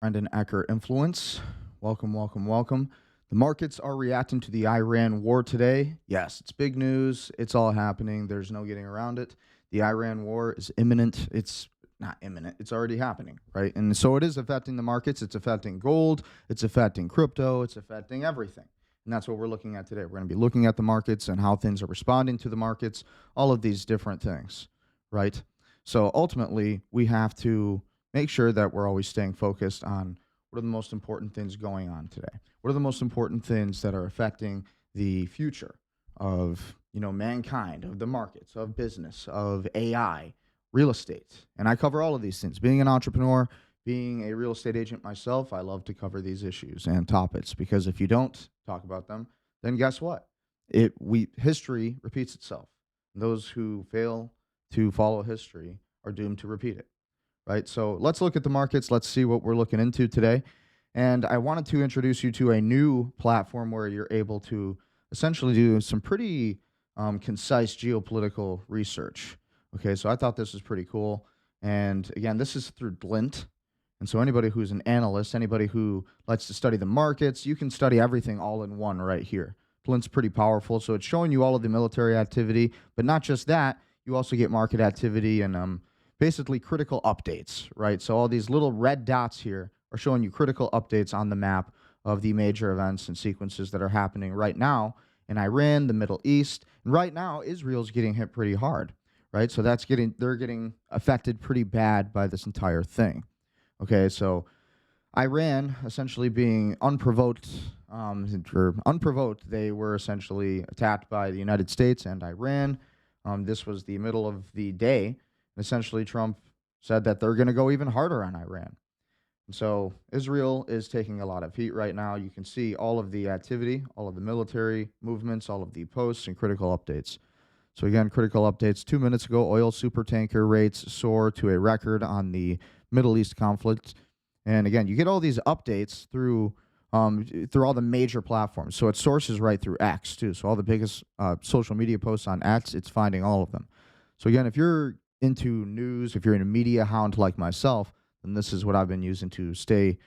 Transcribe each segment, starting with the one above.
Brendan Ecker Influence. Welcome, welcome, welcome. The markets are reacting to the Iran war today. Yes, it's big news. It's all happening. There's no getting around it. The Iran war is imminent. It's not imminent. It's already happening, right? And so it is affecting the markets. It's affecting gold. It's affecting crypto. It's affecting everything. And that's what we're looking at today. We're going to be looking at the markets and how things are responding to the markets, all of these different things, right? So ultimately, we have to make sure that we're always staying focused on what are the most important things going on today. What are the most important things that are affecting the future of, mankind, of the markets, of business, of AI, real estate. And I cover all of these things. Being an entrepreneur, being a real estate agent myself, I love to cover these issues and topics because if you don't talk about them, then guess what? History repeats itself. Those who fail to follow history are doomed to repeat it, right? So let's look at the markets. Let's see what we're looking into today. And I wanted to introduce you to a new platform where you're able to essentially do some pretty concise geopolitical research. Okay, so I thought this was pretty cool. And again, this is through Glint. And so anybody who's an analyst, anybody who likes to study the markets, you can study everything all in one right here. Glint's pretty powerful. So it's showing you all of the military activity, but not just that, you also get market activity and basically critical updates, right? So all these little red dots here are showing you critical updates on the map of the major events and sequences that are happening right now in Iran, the Middle East. And right now, Israel's getting hit pretty hard, right? So they're getting affected pretty bad by this entire thing. Okay, so Iran essentially being unprovoked, they were essentially attacked by the United States and Iran. This was the middle of the day. Essentially, Trump said that they're going to go even harder on Iran. And so Israel is taking a lot of heat right now. You can see all of the activity, all of the military movements, all of the posts and critical updates. So again, critical updates. 2 minutes ago, oil supertanker rates soar to a record on the Middle East conflict. And again, you get all these updates through all the major platforms. So it sources right through X too. So all the biggest social media posts on X, it's finding all of them. So again, if you're into news, if you're in a media hound like myself, then this is what I've been using to stay,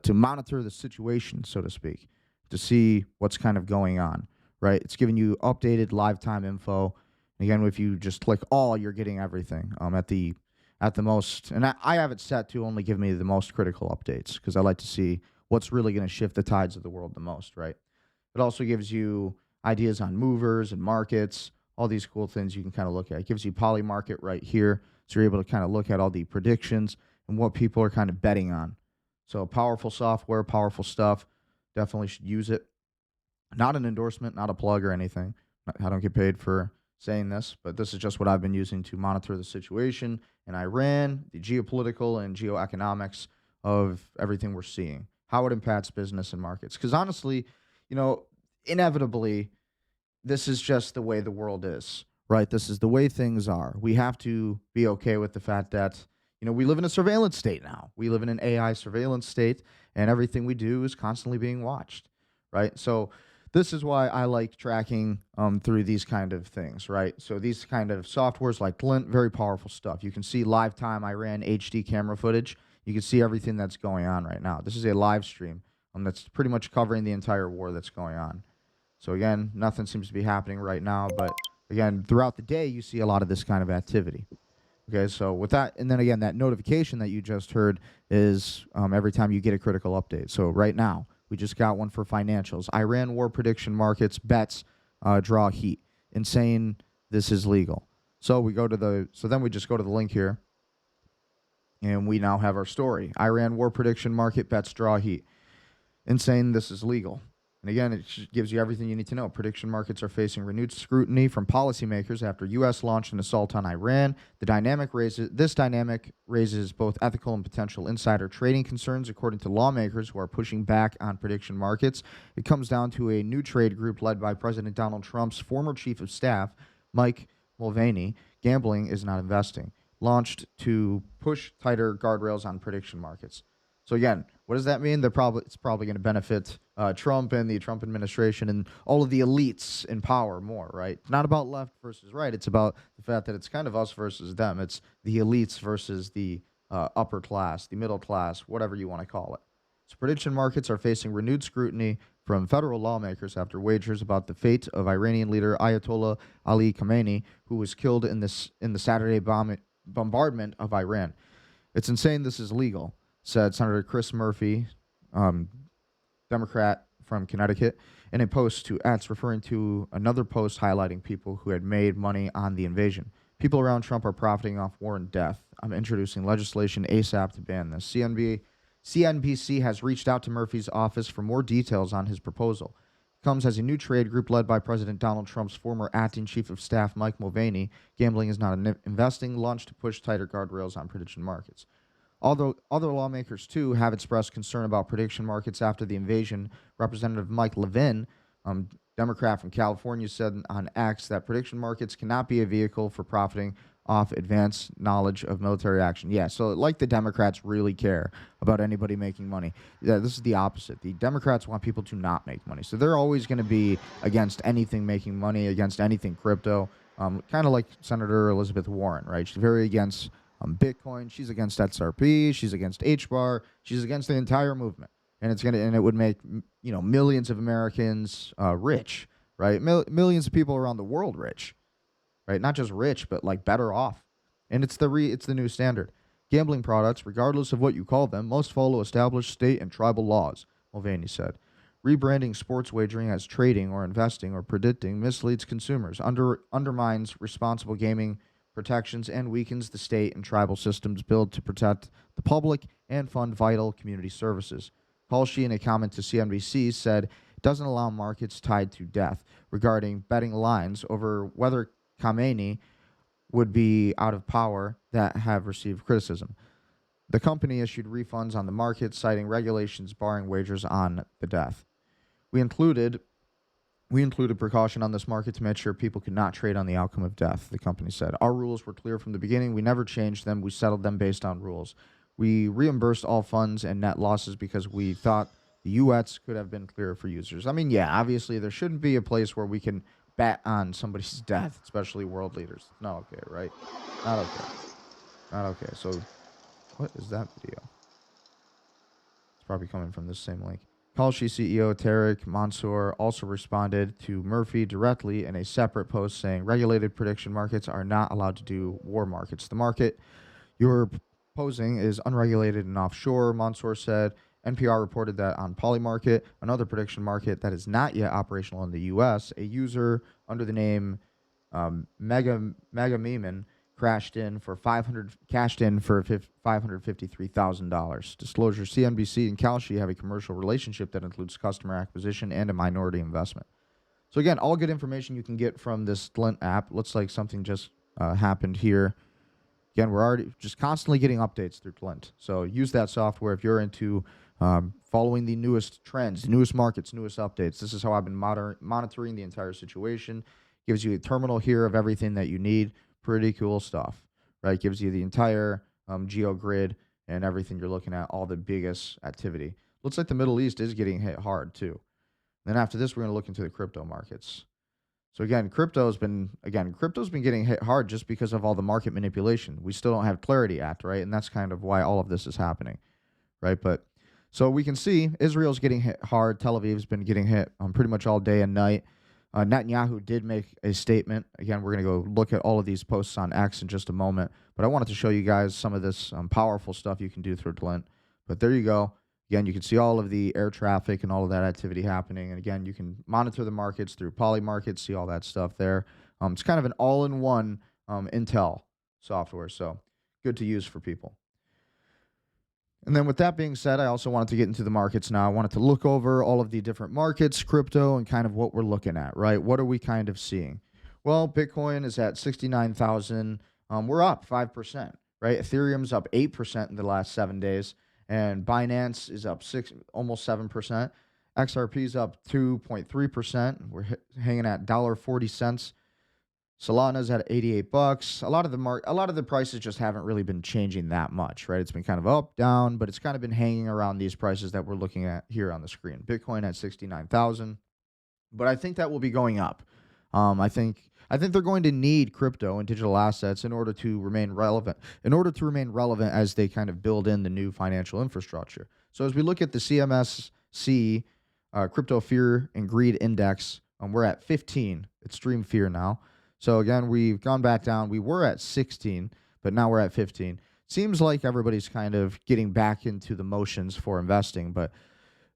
to monitor the situation, so to speak, to see what's kind of going on, right? It's giving you updated live time info. And again, if you just click all, you're getting everything at the most. And I have it set to only give me the most critical updates because I like to see what's really going to shift the tides of the world the most, right? It also gives you ideas on movers and markets, all these cool things you can kind of look at. It gives you Polymarket right here, so you're able to kind of look at all the predictions and what people are kind of betting on. So powerful software, powerful stuff. Definitely should use it. Not an endorsement, not a plug or anything. I don't get paid for saying this, but this is just what I've been using to monitor the situation in Iran, the geopolitical and geoeconomics of everything we're seeing, how it impacts business and markets. Because honestly, inevitably, this is just the way the world is, right? This is the way things are. We have to be okay with the fact that, we live in a surveillance state now. We live in an AI surveillance state, and everything we do is constantly being watched, right? So this is why I like tracking through these kind of things, right? So these kind of softwares like Glint, very powerful stuff. You can see live time Iran HD camera footage. You can see everything that's going on right now. This is a live stream that's pretty much covering the entire war that's going on. So again, nothing seems to be happening right now, but again, throughout the day, you see a lot of this kind of activity. Okay, so with that, and then again, that notification that you just heard is every time you get a critical update. So right now, we just got one for financials. Iran war prediction markets bets draw heat. Insane. This is legal. So then we just go to the link here, and we now have our story. Iran war prediction market bets draw heat. Insane. This is legal. And again, it gives you everything you need to know. Prediction markets are facing renewed scrutiny from policymakers after U.S. launched an assault on Iran. This dynamic raises both ethical and potential insider trading concerns, according to lawmakers who are pushing back on prediction markets. It comes down to a new trade group led by President Donald Trump's former chief of staff, Mike Mulvaney. Gambling is not investing, launched to push tighter guardrails on prediction markets. So again, what does that mean? It's probably going to benefit Trump and the Trump administration and all of the elites in power more, right? It's not about left versus right. It's about the fact that it's kind of us versus them. It's the elites versus the upper class, the middle class, whatever you want to call it. So prediction markets are facing renewed scrutiny from federal lawmakers after wagers about the fate of Iranian leader Ayatollah Ali Khamenei, who was killed in the Saturday bombardment of Iran. It's insane this is legal, said Senator Chris Murphy, um, Democrat from Connecticut, in a post to X, referring to another post highlighting people who had made money on the invasion. People around Trump are profiting off war and death. I'm introducing legislation ASAP to ban this. CNBC has reached out to Murphy's office for more details on his proposal. It comes as a new trade group led by President Donald Trump's former acting chief of staff, Mike Mulvaney, Gambling is Not Investing, launched to push tighter guardrails on prediction markets. Although other lawmakers, too, have expressed concern about prediction markets after the invasion, Representative Mike Levin, Democrat from California, said on X that prediction markets cannot be a vehicle for profiting off advanced knowledge of military action. Yeah, so like the Democrats really care about anybody making money. Yeah, this is the opposite. The Democrats want people to not make money. So they're always going to be against anything making money, against anything crypto, kind of like Senator Elizabeth Warren, right? She's very against Bitcoin. She's against XRP. She's against HBAR. She's against the entire movement, and it would make millions of Americans rich, right? Millions of people around the world rich, right? Not just rich, but like better off. And it's the new standard. Gambling products, regardless of what you call them, must follow established state and tribal laws, Mulvaney said. Rebranding sports wagering as trading or investing or predicting misleads consumers, undermines responsible gaming protections, and weakens the state and tribal systems built to protect the public and fund vital community services. Kalshi, in a comment to CNBC, said it doesn't allow markets tied to death regarding betting lines over whether Khamenei would be out of power that have received criticism. The company issued refunds on the market, citing regulations barring wagers on the death. We included precaution on this market to make sure people could not trade on the outcome of death, the company said. Our rules were clear from the beginning. We never changed them. We settled them based on rules. We reimbursed all funds and net losses because we thought the UX could have been clearer for users. I mean, yeah, obviously there shouldn't be a place where we can bet on somebody's death, especially world leaders. Not okay, right? Not okay. Not okay. So what is that video? It's probably coming from this same link. Kalshi CEO Tariq Mansour also responded to Murphy directly in a separate post saying regulated prediction markets are not allowed to do war markets. The market you're proposing is unregulated and offshore, Mansour said. NPR reported that on Polymarket, another prediction market that is not yet operational in the U.S., a user under the name Megameman cashed in for $553,000. Disclosure: CNBC and Kalshi have a commercial relationship that includes customer acquisition and a minority investment. So again, all good information you can get from this Glint app. Looks like something just happened here. Again, we're already just constantly getting updates through Glint. So use that software if you're into following the newest trends, newest markets, newest updates. This is how I've been monitoring the entire situation. Gives you a terminal here of everything that you need. Pretty cool stuff, right? Gives you the entire geo grid and everything you're looking at, all the biggest activity. Looks like the Middle East is getting hit hard too. Then after this, we're going to look into the crypto markets. So again, crypto's been getting hit hard just because of all the market manipulation. We still don't have Clarity Act, right? And that's kind of why all of this is happening, right? But so we can see Israel's getting hit hard. Tel Aviv's been getting hit pretty much all day and night. Netanyahu did make a statement. Again, we're going to go look at all of these posts on X in just a moment. But I wanted to show you guys some of this powerful stuff you can do through Glint. But there you go. Again, you can see all of the air traffic and all of that activity happening. And again, you can monitor the markets through Polymarket, see all that stuff there. It's kind of an all-in-one Intel software, so good to use for people. And then with that being said, I also wanted to get into the markets now. I wanted to look over all of the different markets, crypto, and kind of what we're looking at, right? What are we kind of seeing? Well, Bitcoin is at 69,000. We're up 5%, right? Ethereum's up 8% in the last 7 days. And Binance is up almost 7%. XRP's up 2.3%. We're hanging at $1.40. Solana's at $88. A lot of the prices just haven't really been changing that much, right? It's been kind of up, down, but it's kind of been hanging around these prices that we're looking at here on the screen. Bitcoin at 69,000, but I think that will be going up. I think I think they're going to need crypto and digital assets in order to remain relevant, as they kind of build in the new financial infrastructure. So as we look at the CMSC Crypto Fear and Greed Index, we're at 15, extreme fear now. So again, we've gone back down. We were at 16, but now we're at 15. Seems like everybody's kind of getting back into the motions for investing, but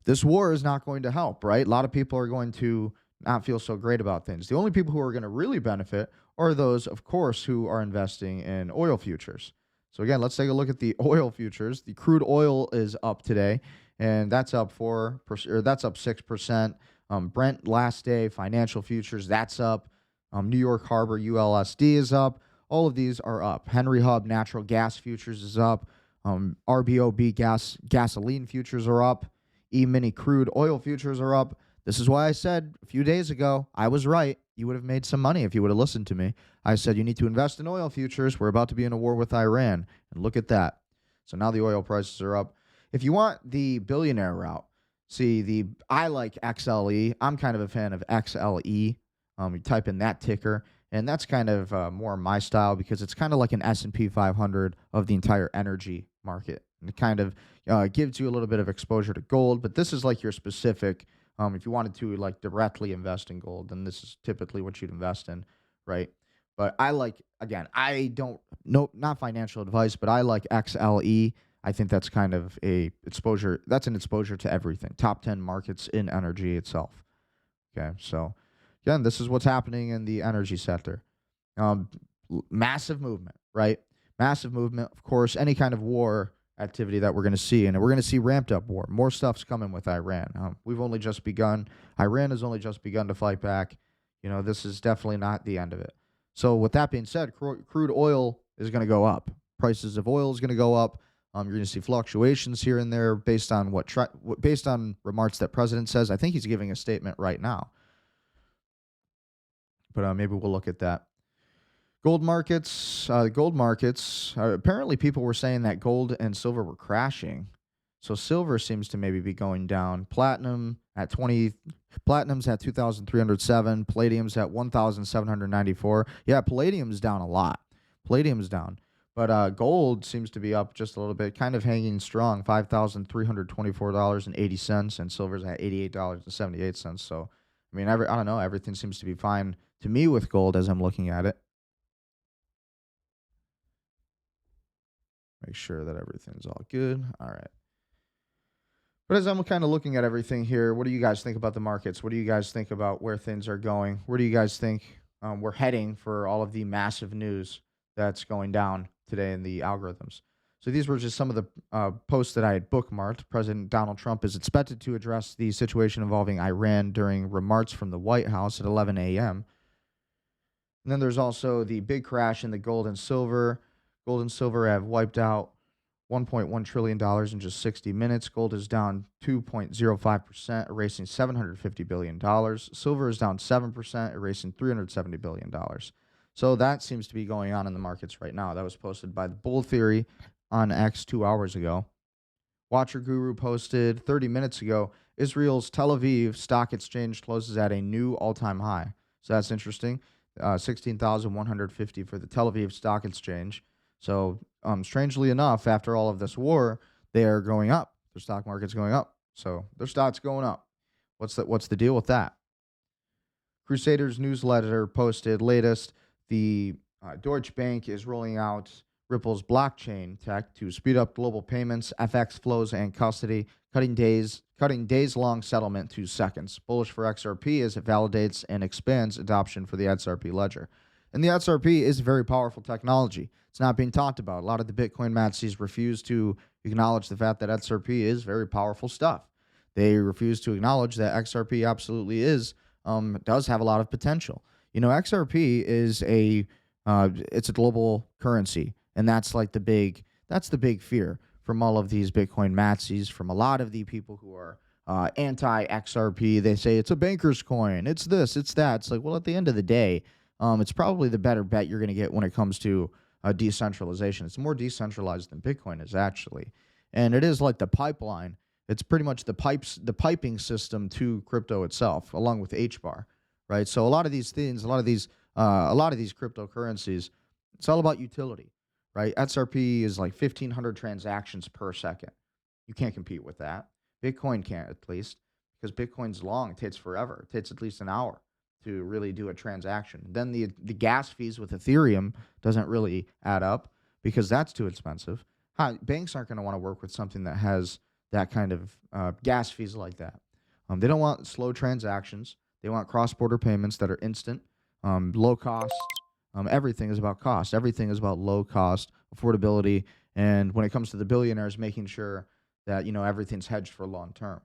this war is not going to help, right? A lot of people are going to not feel so great about things. The only people who are going to really benefit are those, of course, who are investing in oil futures. So again, let's take a look at the oil futures. The crude oil is up today, and that's up 4%, or that's up 6%. Brent last day, financial futures, that's up. New York Harbor ULSD is up. All of these are up. Henry Hub natural gas futures is up. RBOB gasoline futures are up. E-mini crude oil futures are up. This is why I said a few days ago, I was right. You would have made some money if you would have listened to me. I said you need to invest in oil futures. We're about to be in a war with Iran. And look at that. So now the oil prices are up. If you want the billionaire route, I like XLE. I'm kind of a fan of XLE. You type in that ticker, and that's kind of more my style because it's kind of like an S&P 500 of the entire energy market. And it kind of gives you a little bit of exposure to gold, but this is like your specific. If you wanted to like directly invest in gold, then this is typically what you'd invest in, right? But I like, again, I don't know, not financial advice, but I like XLE. I think that's kind of a exposure. That's an exposure to everything. Top 10 markets in energy itself. Okay, so again, this is what's happening in the energy sector. Massive movement, right? Massive movement. Of course, any kind of war activity that we're going to see, and we're going to see ramped up war. More stuff's coming with Iran. We've only just begun. Iran has only just begun to fight back. This is definitely not the end of it. So with that being said, crude oil is going to go up. Prices of oil is going to go up. You're going to see fluctuations here and there based on based on remarks that President says. I think he's giving a statement right now. But maybe we'll look at that. Gold markets, apparently people were saying that gold and silver were crashing. So silver seems to maybe be going down. Platinum's at 2,307. Palladium's at 1,794. Yeah, palladium's down a lot. Palladium's down. But gold seems to be up just a little bit, kind of hanging strong, $5,324.80, and silver's at $88.78. So, I mean, I don't know, everything seems to be fine to me with gold as I'm looking at it. Make sure that everything's all good. All right. But as I'm kind of looking at everything here, what do you guys think about the markets? What do you guys think about where things are going? Where do you guys think we're heading for all of the massive news that's going down today in the algorithms? So these were just some of the posts that I had bookmarked. President Donald Trump is expected to address the situation involving Iran during remarks from the White House at 11 a.m. And then there's also the big crash in the gold and silver. Gold and silver have wiped out $1.1 trillion in just 60 minutes. Gold is down 2.05%, erasing $750 billion. Silver is down 7%, erasing $370 billion. So that seems to be going on in the markets right now. That was posted by the Bull Theory on X 2 hours ago. Watcher Guru posted 30 minutes ago, Israel's Tel Aviv Stock Exchange closes at a new all-time high. So that's interesting. 16,150 for the Tel Aviv Stock Exchange. So strangely enough, after all of this war, they are going up. Their stock market's going up. So their stock's going up. What's the deal with that? Crusaders newsletter posted latest. The Deutsche Bank is rolling out Ripple's blockchain tech to speed up global payments, FX flows, and custody, cutting days-long settlement to seconds. Bullish for XRP as it validates and expands adoption for the XRP ledger. And the XRP is a very powerful technology. It's not being talked about. A lot of the Bitcoin maxis refuse to acknowledge the fact that XRP is very powerful stuff. They refuse to acknowledge that XRP absolutely does have a lot of potential. XRP is it's a global currency, and that's the big fear from all of these Bitcoin maxis, from a lot of the people who are anti-XRP. They say it's a banker's coin, it's this, it's that. It's like, well, at the end of the day, it's probably the better bet you're going to get when it comes to decentralization. It's more decentralized than Bitcoin is actually, and it is like the pipeline. It's pretty much the piping system to crypto itself, along with HBAR, right? So a lot of these things, a lot of these a lot of these cryptocurrencies, it's all about utility, right? XRP is like 1,500 transactions per second. You can't compete with that. Bitcoin can't, at least, because Bitcoin's long. It takes forever. It takes at least an hour to really do a transaction. Then the gas fees with Ethereum doesn't really add up because that's too expensive. Banks aren't going to want to work with something that has that kind of gas fees like that. They don't want slow transactions. They want cross-border payments that are instant, low cost. Everything is about cost. Everything is about low cost, affordability, and when it comes to the billionaires, making sure that everything's hedged for long term,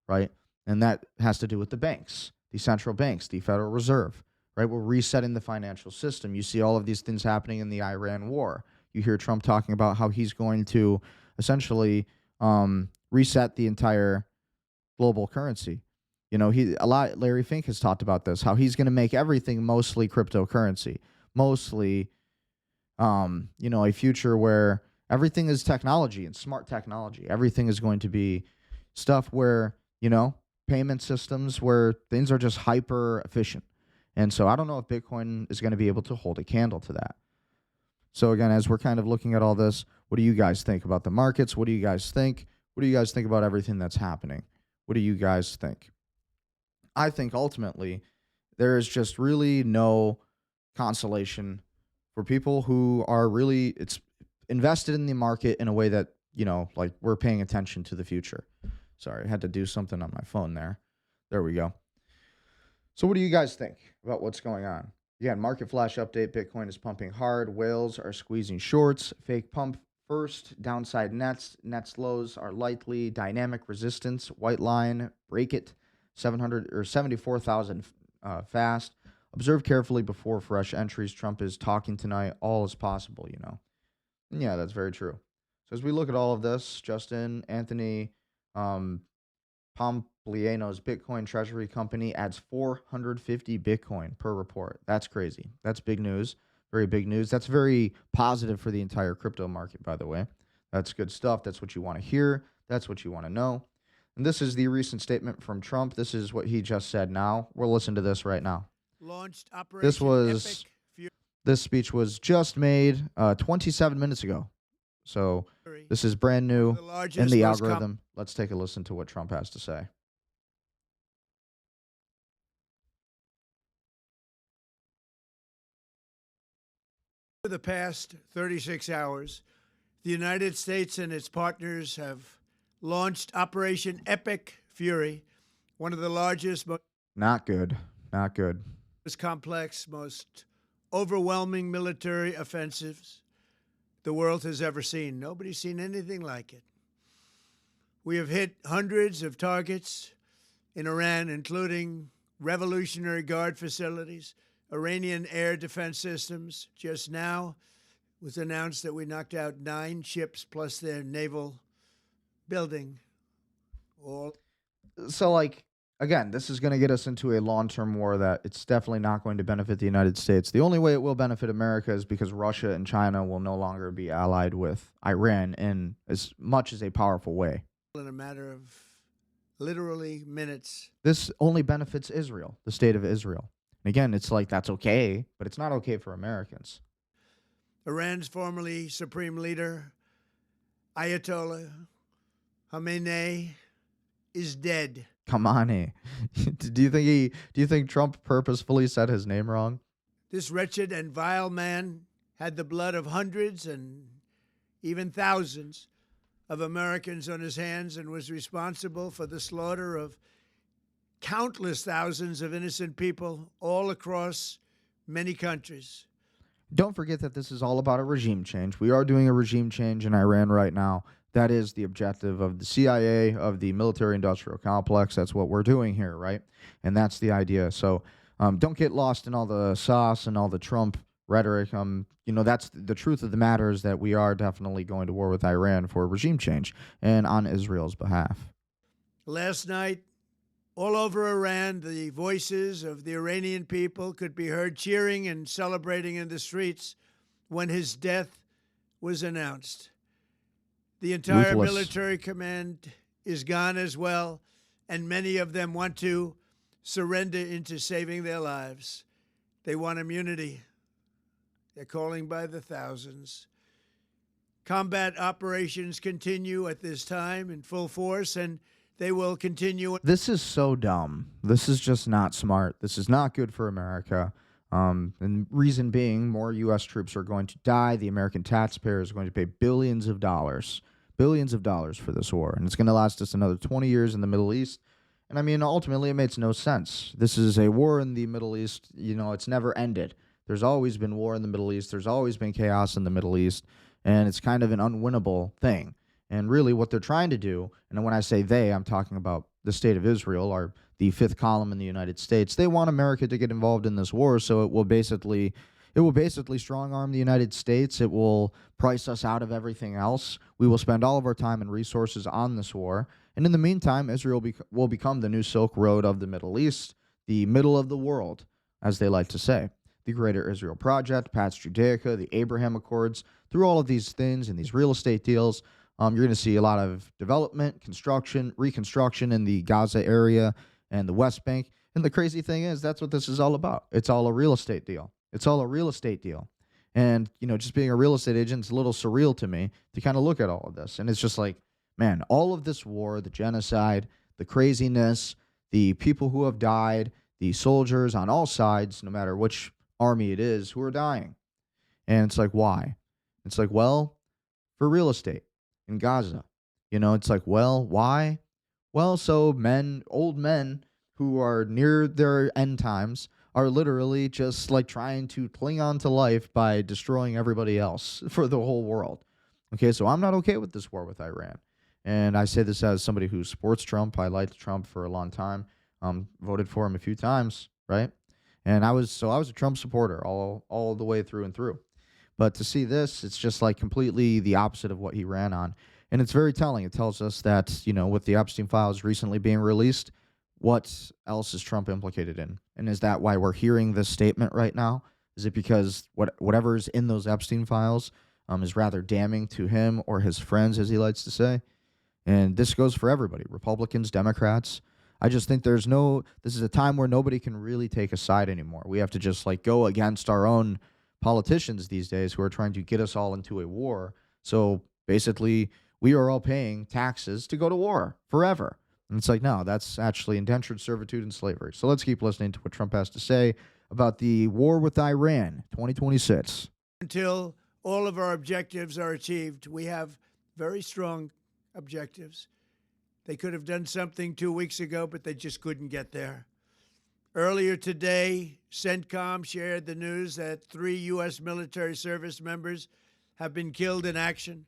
right? And that has to do with the banks, the central banks, the Federal Reserve, right? We're resetting the financial system. You see all of these things happening in the Iran war. You hear Trump talking about how he's going to essentially reset the entire global currency. Larry Fink has talked about this, how he's going to make everything mostly cryptocurrency, mostly, a future where everything is technology and smart technology. Everything is going to be stuff where, payment systems where things are just hyper efficient. And so I don't know if Bitcoin is going to be able to hold a candle to that. So again, as we're kind of looking at all this, what do you guys think about the markets? What do you guys think? What do you guys think about everything that's happening? What do you guys think? I think ultimately there is just really no consolation for people who are really invested in the market in a way that, like we're paying attention to the future. Sorry, I had to do something on my phone there. There we go. So what do you guys think about what's going on? Again, market flash update. Bitcoin is pumping hard. Whales are squeezing shorts. Fake pump first. Downside nets. Nets lows are likely. Dynamic resistance. White line. Break it. 700 or 74,000 fast. Observe carefully before fresh entries. Trump is talking tonight. All is possible, Yeah, that's very true. So as we look at all of this, Justin, Anthony, Pompliano's Bitcoin Treasury Company adds 450 Bitcoin per report. That's crazy. That's big news. Very big news. That's very positive for the entire crypto market, by the way. That's good stuff. That's what you want to hear. That's what you want to know. And this is the recent statement from Trump. This is what he just said now. We'll listen to this right now. Launched Operation This speech was just made 27 minutes ago. So this is brand new in the algorithm. Let's take a listen to what Trump has to say. For the past 36 hours, the United States and its partners have launched Operation Epic Fury, one of the largest, Not good. Not good. most complex, most overwhelming military offensives the world has ever seen. Nobody's seen anything like it. We have hit hundreds of targets in Iran, including Revolutionary Guard facilities, Iranian air defense systems. Just now it was announced that we knocked out 9 ships plus their naval building. So, again, this is going to get us into a long-term war that it's definitely not going to benefit the United States. The only way it will benefit America is because Russia and China will no longer be allied with Iran in as much as a powerful way. In a matter of literally minutes. This only benefits Israel, the state of Israel. And again, it's like that's okay, but it's not okay for Americans. Iran's formerly supreme leader, Ayatollah Khamenei, is dead. Khamenei. Do you think Trump purposefully said his name wrong? This wretched and vile man had the blood of hundreds and even thousands of Americans on his hands and was responsible for the slaughter of countless thousands of innocent people all across many countries. Don't forget that this is all about a regime change. We are doing a regime change in Iran right now. That is the objective of the CIA, of the military-industrial complex. That's what we're doing here, right? And that's the idea. So don't get lost in all the sauce and all the Trump rhetoric. That's the truth of the matter is that we are definitely going to war with Iran for regime change and on Israel's behalf. Last night, all over Iran, the voices of the Iranian people could be heard cheering and celebrating in the streets when his death was announced. The entire military command is gone as well, and many of them want to surrender into saving their lives. They want immunity. They're calling by the thousands. Combat operations continue at this time in full force, and they will continue. This is so dumb. This is just not smart. This is not good for America. And reason being, more U.S. troops are going to die. The American taxpayer is going to pay billions of dollars for this war. And it's going to last us another 20 years in the Middle East. And I mean, ultimately, it makes no sense. This is a war in the Middle East. You know, it's never ended. There's always been war in the Middle East. There's always been chaos in the Middle East. And it's kind of an unwinnable thing. And really what they're trying to do, and when I say they, I'm talking about the state of Israel, or the fifth column in the United States. They want America to get involved in this war, so it will basically strong arm the United States. It will price us out of everything else. We will spend all of our time and resources on this war. And in the meantime, Israel will become the new Silk Road of the Middle East, the middle of the world, as they like to say. The Greater Israel Project, Pax Judaica, the Abraham Accords, through all of these things and these real estate deals, you're going to see a lot of development, construction, reconstruction in the Gaza area and the West Bank. And the crazy thing is, that's what this is all about. It's all a real estate deal. It's all a real estate deal. And, you know, just being a real estate agent, it's a little surreal to me to kind of look at all of this. And it's just like, man, all of this war, the genocide, the craziness, the people who have died, the soldiers on all sides, no matter which army it is, who are dying. And it's like, why? It's like, well, for real estate in Gaza. You know, it's like, well, why? Well, so old men who are near their end times are literally just like trying to cling on to life by destroying everybody else for the whole world. Okay, so I'm not okay with this war with Iran. And I say this as somebody who supports Trump. I liked Trump for a long time. Voted for him a few times, right? And I was a Trump supporter all the way through and through. But to see this, it's just like completely the opposite of what he ran on. And it's very telling. It tells us that, you know, with the Epstein files recently being released, what else is Trump implicated in? And is that why we're hearing this statement right now? Is it because whatever's in those Epstein files is rather damning to him or his friends, as he likes to say? And this goes for everybody, Republicans, Democrats. I just think this is a time where nobody can really take a side anymore. We have to just like go against our own politicians these days who are trying to get us all into a war. So basically, we are all paying taxes to go to war forever. And it's like, no, that's actually indentured servitude and slavery. So let's keep listening to what Trump has to say about the war with Iran 2026. Until all of our objectives are achieved, we have very strong objectives. They could have done something 2 weeks ago, but they just couldn't get there. Earlier today, CENTCOM shared the news that 3 U.S. military service members have been killed in action.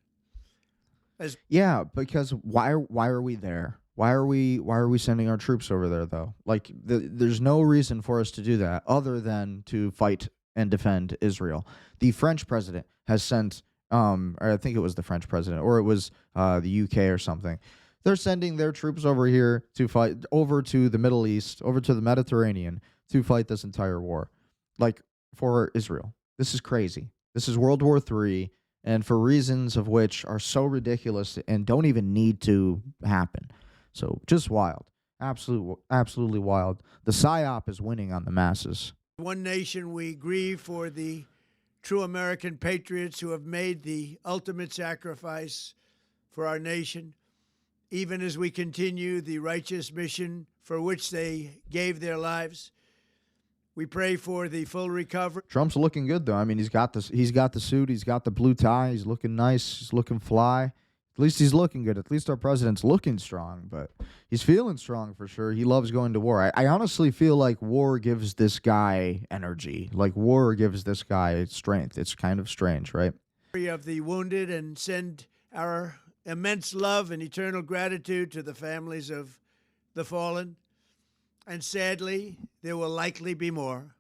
Yeah, because why are we there? Why are we sending our troops over there though? Like there's no reason for us to do that other than to fight and defend Israel. The French president has sent or I think it was the French president, or it was the UK or something. They're sending their troops over here to fight, over to the Middle East, over to the Mediterranean, to fight this entire war, like for Israel. This is crazy. This is World War III, and for reasons of which are so ridiculous and don't even need to happen. So just wild. Absolutely wild. The PSYOP is winning on the masses. One nation, we grieve for the true American patriots who have made the ultimate sacrifice for our nation, even as we continue the righteous mission for which they gave their lives. We pray for the full recovery. Trump's looking good, though. I mean, he's got the suit, he's got the blue tie, he's looking nice, he's looking fly. At least he's looking good. At least our president's looking strong, but he's feeling strong for sure. He loves going to war. I honestly feel like war gives this guy energy. Like war gives this guy strength. It's kind of strange, right? Of the wounded, and send our immense love and eternal gratitude to the families of the fallen. And sadly, there will likely be more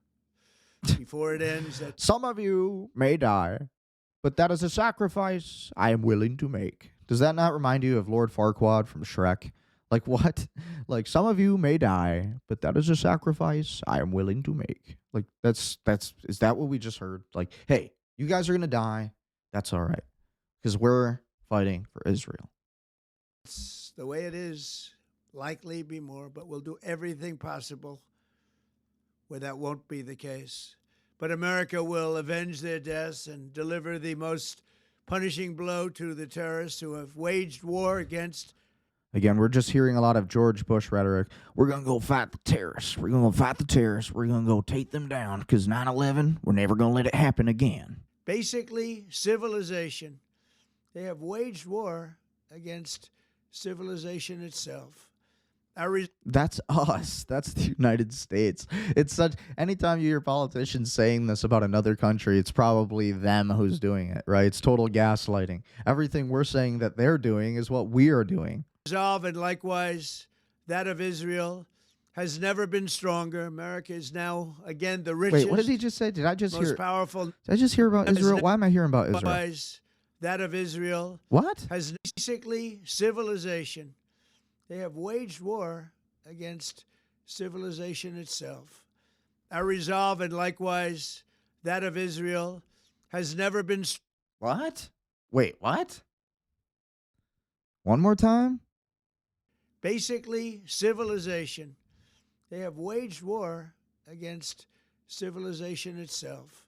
before it ends. Some of you may die, but that is a sacrifice I am willing to make. Does that not remind you of Lord Farquaad from Shrek? Like what? Like, some of you may die, but that is a sacrifice I am willing to make. Like is that what we just heard? Like, hey, you guys are going to die. That's all right. Because we're fighting for Israel. It's the way it is. Likely be more, but we'll do everything possible where that won't be the case. but America will avenge their deaths and deliver the most punishing blow to the terrorists who have waged war against. Again, we're just hearing a lot of George Bush rhetoric. We're going to go fight the terrorists. We're going to fight the terrorists. We're going to go take them down because 9/11, we're never going to let it happen again. Basically, civilization. They have waged war against civilization itself. That's us. That's the United States. It's such, anytime you hear politicians saying this about another country, it's probably them who's doing it, right? It's total gaslighting. Everything we're saying that they're doing is what we are doing. Resolve, and likewise that of Israel, has never been stronger. America is now again the richest. Wait, what did he just say? Did I just most hear? Powerful. Did I just hear about Israel? Why am I hearing about Israel? Likewise, that of Israel, What? has basically civilization. They have waged war against civilization itself. Our resolve, and likewise that of Israel, has never been. What? Wait, what? One more time? Basically, civilization. They have waged war against civilization itself.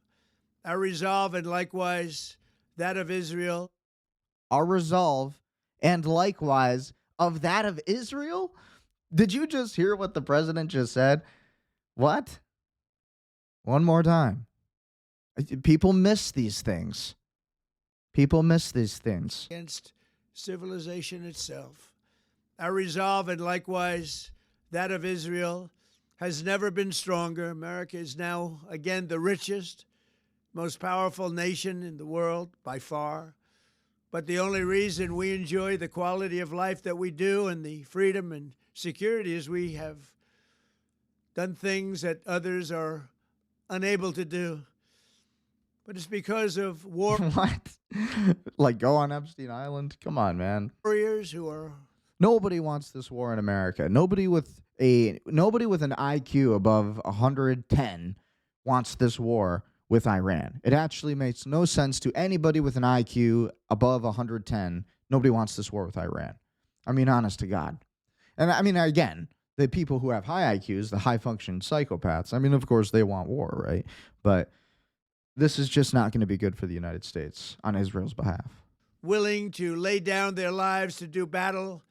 Our resolve, and likewise that of Israel. Our resolve, and likewise of that of Israel? Did you just hear what the president just said? What? One more time. People miss these things. People miss these things. Against civilization itself. Our resolve, and likewise that of Israel, has never been stronger. America is now again the richest, most powerful nation in the world by far. But the only reason we enjoy the quality of life that we do and the freedom and security is we have done things that others are unable to do. But it's because of war. What? Like go on Epstein Island? Come on, man. Warriors who are. Nobody wants this war in America. Nobody with an IQ above 110 wants this war with Iran. It actually makes no sense to anybody with an IQ above 110. Nobody wants this war with Iran. I mean, honest to God. And I mean, again, the people who have high IQs, the high-functioning psychopaths, I mean, of course, they want war, right? But this is just not going to be good for the United States on Israel's behalf. Willing to lay down their lives to do battle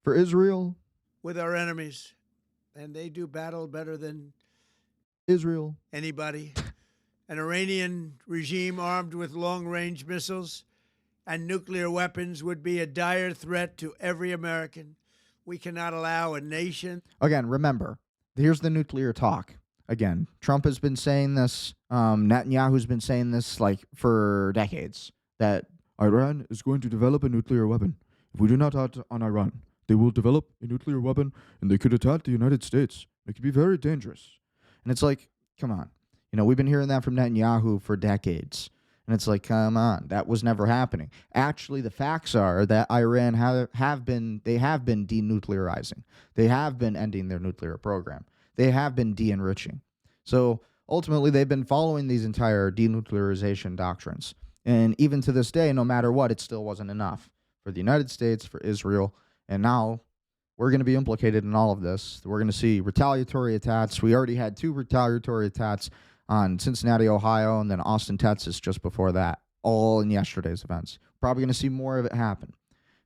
for Israel with our enemies. And they do battle better than Israel. Anybody. An Iranian regime armed with long-range missiles and nuclear weapons would be a dire threat to every American. We cannot allow a nation. Again, remember, here's the nuclear talk. Again, Trump has been saying this. Netanyahu's been saying this like for decades, that Iran is going to develop a nuclear weapon. If we do not act on Iran, they will develop a nuclear weapon and they could attack the United States. It could be very dangerous. And it's like, come on. You know, we've been hearing that from Netanyahu for decades. And it's like, come on, that was never happening. Actually, the facts are that Iran have been denuclearizing. They have been ending their nuclear program. They have been de-enriching. So ultimately, they've been following these entire denuclearization doctrines. And even to this day, no matter what, it still wasn't enough for the United States, for Israel. And now we're going to be implicated in all of this. We're going to see retaliatory attacks. We already had 2 retaliatory attacks on Cincinnati, Ohio, and then Austin, Texas just before that, all in yesterday's events. Probably going to see more of it happen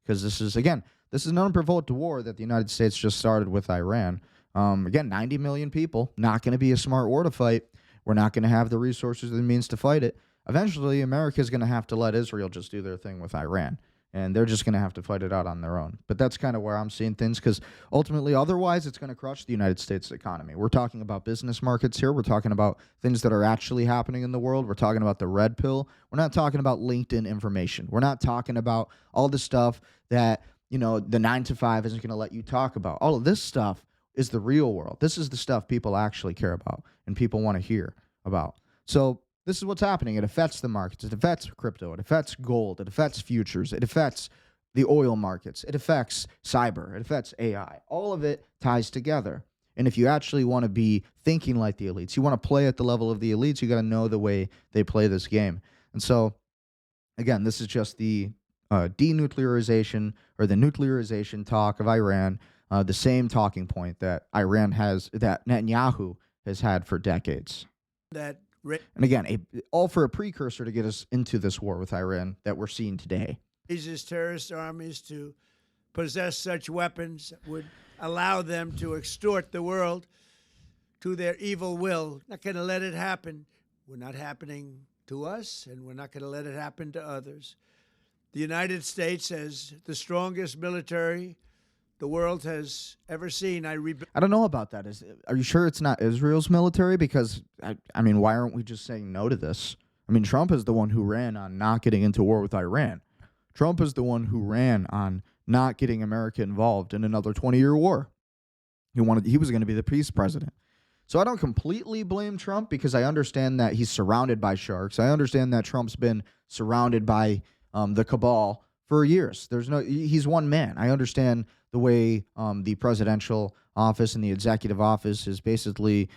because this is an unprovoked war that the United States just started with Iran. Again, 90 million people, not going to be a smart war to fight. We're not going to have the resources or the means to fight it. Eventually, America is going to have to let Israel just do their thing with Iran. And they're just going to have to fight it out on their own. But that's kind of where I'm seeing things, because ultimately, otherwise, it's going to crush the United States economy. We're talking about business markets here. We're talking about things that are actually happening in the world. We're talking about the red pill. We're not talking about LinkedIn information. We're not talking about all the stuff that, you know, the 9 to 5 isn't going to let you talk about. All of this stuff is the real world. This is the stuff people actually care about and people want to hear about. So this is what's happening. It affects the markets. It affects crypto. It affects gold. It affects futures. It affects the oil markets. It affects cyber. It affects AI. All of it ties together. And if you actually want to be thinking like the elites, you want to play at the level of the elites, you got to know the way they play this game. And so, again, this is just the denuclearization or the nuclearization talk of Iran, the same talking point that Netanyahu has had for decades. That And again, all for a precursor to get us into this war with Iran that we're seeing today. Raises terrorist armies to possess such weapons that would allow them to extort the world to their evil will. Not going to let it happen. We're not happening to us, and we're not going to let it happen to others. The United States has the strongest military the world has ever seen. I don't know about that. Are you sure it's not Israel's military? Because, I mean, why aren't we just saying no to this? I mean, Trump is the one who ran on not getting into war with Iran. Trump is the one who ran on not getting America involved in another 20-year war. He was going to be the peace president. So I don't completely blame Trump because I understand that he's surrounded by sharks. I understand that Trump's been surrounded by the cabal for years. He's one man. I understand the way the presidential office and the executive office is basically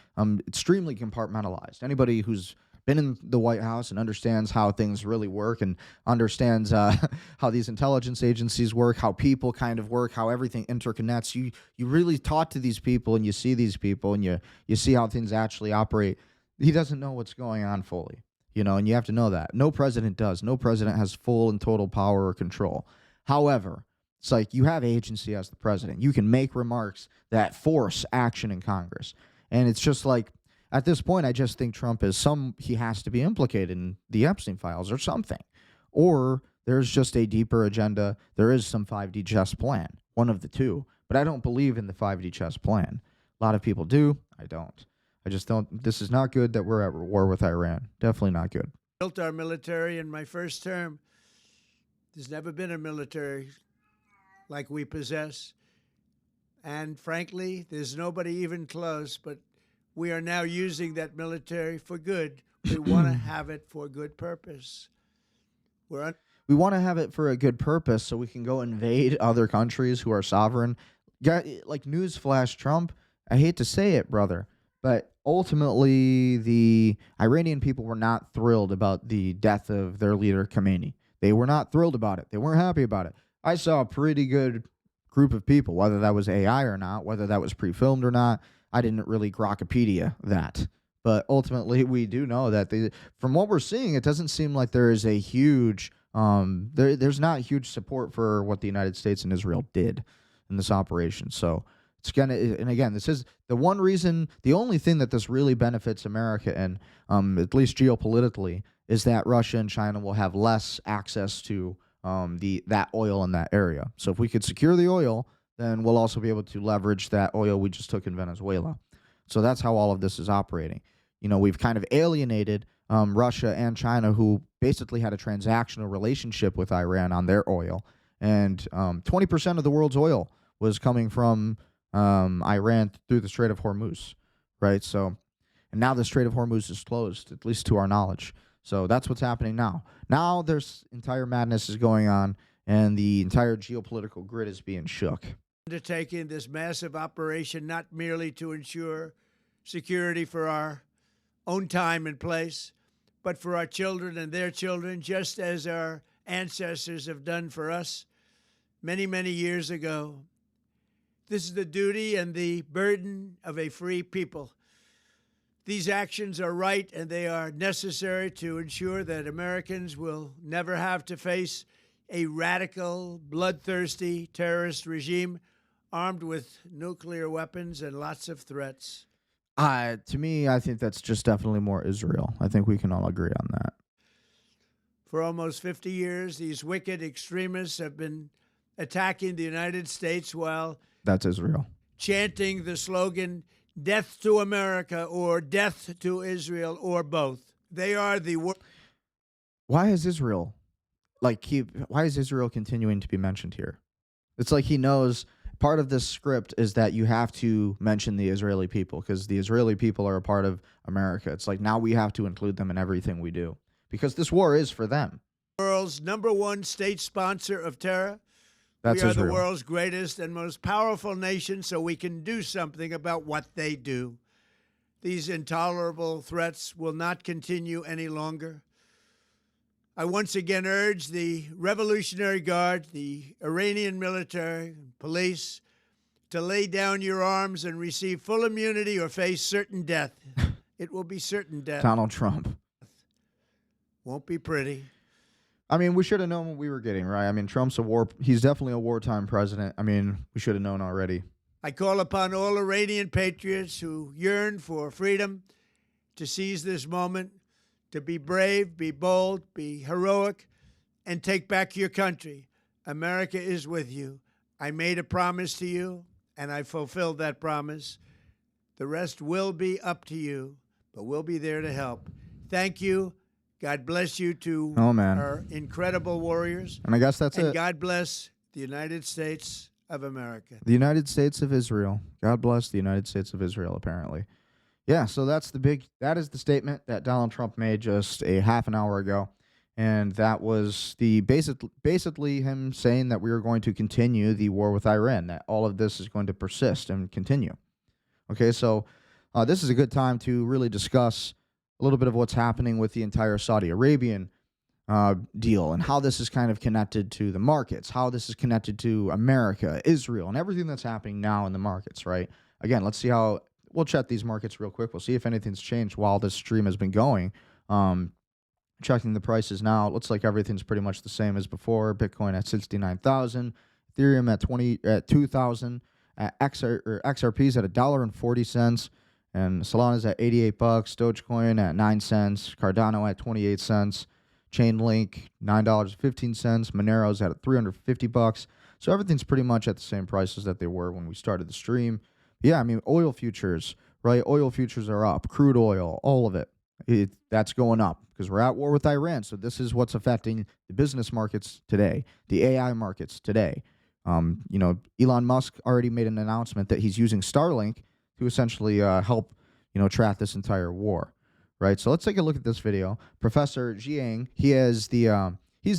extremely compartmentalized. Anybody who's been in the White House and understands how things really work and understands how these intelligence agencies work, how people kind of work, how everything interconnects. You really talk to these people and you see these people and you see how things actually operate. He doesn't know what's going on fully, and you have to know that. No president does. No president has full and total power or control. However, it's like you have agency as the president. You can make remarks that force action in Congress. And it's just like, at this point, I just think Trump he has to be implicated in the Epstein files or something. Or there's just a deeper agenda. There is some 5D chess plan, one of the two. But I don't believe in the 5D chess plan. A lot of people do. I don't. I just don't. This is not good that we're at war with Iran. Definitely not good. Built our military in my first term. There's never been a military like we possess. And frankly, there's nobody even close, but we are now using that military for good. We want to have it for a good purpose. We want to have it for a good purpose so we can go invade other countries who are sovereign. Like newsflash, Trump, I hate to say it, brother, but ultimately the Iranian people were not thrilled about the death of their leader, Khamenei. They were not thrilled about it. They weren't happy about it. I saw a pretty good group of people, whether that was AI or not, whether that was pre-filmed or not. I didn't really Grokpedia that. But ultimately, we do know that from what we're seeing, it doesn't seem like there is a huge, there's not huge support for what the United States and Israel did in this operation. So it's gonna, and again, this is the one reason, the only thing that this really benefits America and at least geopolitically is that Russia and China will have less access to that oil in that area. So if we could secure the oil, then we'll also be able to leverage that oil we just took in Venezuela. So that's how all of this is operating. We've kind of alienated Russia and China, who basically had a transactional relationship with Iran on their oil. And 20% of the world's oil was coming from Iran through the Strait of Hormuz, right? So, and now the Strait of Hormuz is closed, at least to our knowledge. So that's what's happening now. Now there's entire madness is going on, and the entire geopolitical grid is being shook. Undertaking this massive operation not merely to ensure security for our own time and place, but for our children and their children, just as our ancestors have done for us many, many years ago. This is the duty and the burden of a free people. These actions are right, and they are necessary to ensure that Americans will never have to face a radical, bloodthirsty terrorist regime armed with nuclear weapons and lots of threats. To me, I think that's just definitely more Israel. I think we can all agree on that. For almost 50 years, these wicked extremists have been attacking the United States while that's Israel, chanting the slogan, "Death to America," or "Death to Israel," or both. They are the worst. Why is Israel why is Israel continuing to be mentioned here? It's like he knows part of this script is that you have to mention the Israeli people because the Israeli people are a part of America. It's like now we have to include them in everything we do because this war is for them. World's #1 state sponsor of terror. That's we are Israel. The world's greatest and most powerful nation, so we can do something about what they do. These intolerable threats will not continue any longer. I once again urge the Revolutionary Guard, the Iranian military, and police to lay down your arms and receive full immunity or face certain death. It will be certain death. Donald Trump. Won't be pretty. I mean, we should have known what we were getting, right? I mean, Trump's he's definitely a wartime president. I mean, we should have known already. I call upon all Iranian patriots who yearn for freedom to seize this moment, to be brave, be bold, be heroic, and take back your country. America is with you. I made a promise to you, and I fulfilled that promise. The rest will be up to you, but we'll be there to help. Thank you. God bless you to our incredible warriors. And I guess that's it. God bless the United States of America. The United States of Israel. God bless the United States of Israel, apparently. Yeah, so that is the statement that Donald Trump made just a half an hour ago. And that was basically him saying that we are going to continue the war with Iran, that all of this is going to persist and continue. Okay, so this is a good time to really discuss a little bit of what's happening with the entire Saudi Arabian deal and how this is kind of connected to the markets, how this is connected to America, Israel, and everything that's happening now in the markets, right? Again, let's see how we'll check these markets real quick. We'll see if anything's changed while this stream has been going. Checking the prices now, it looks like everything's pretty much the same as before. Bitcoin at 69,000, Ethereum at 2,000, XRP's at $1.40, and Solana's at 88 bucks, Dogecoin at 9 cents, Cardano at 28 cents, Chainlink $9.15, Monero's at 350 bucks. So everything's pretty much at the same prices that they were when we started the stream. Yeah, I mean, oil futures, right? Oil futures are up. Crude oil, all of it. That's going up because we're at war with Iran. So this is what's affecting the business markets today, the AI markets today. Elon Musk already made an announcement that he's using Starlink to essentially help, track this entire war, right? So let's take a look at this video. Professor Jiang, he's the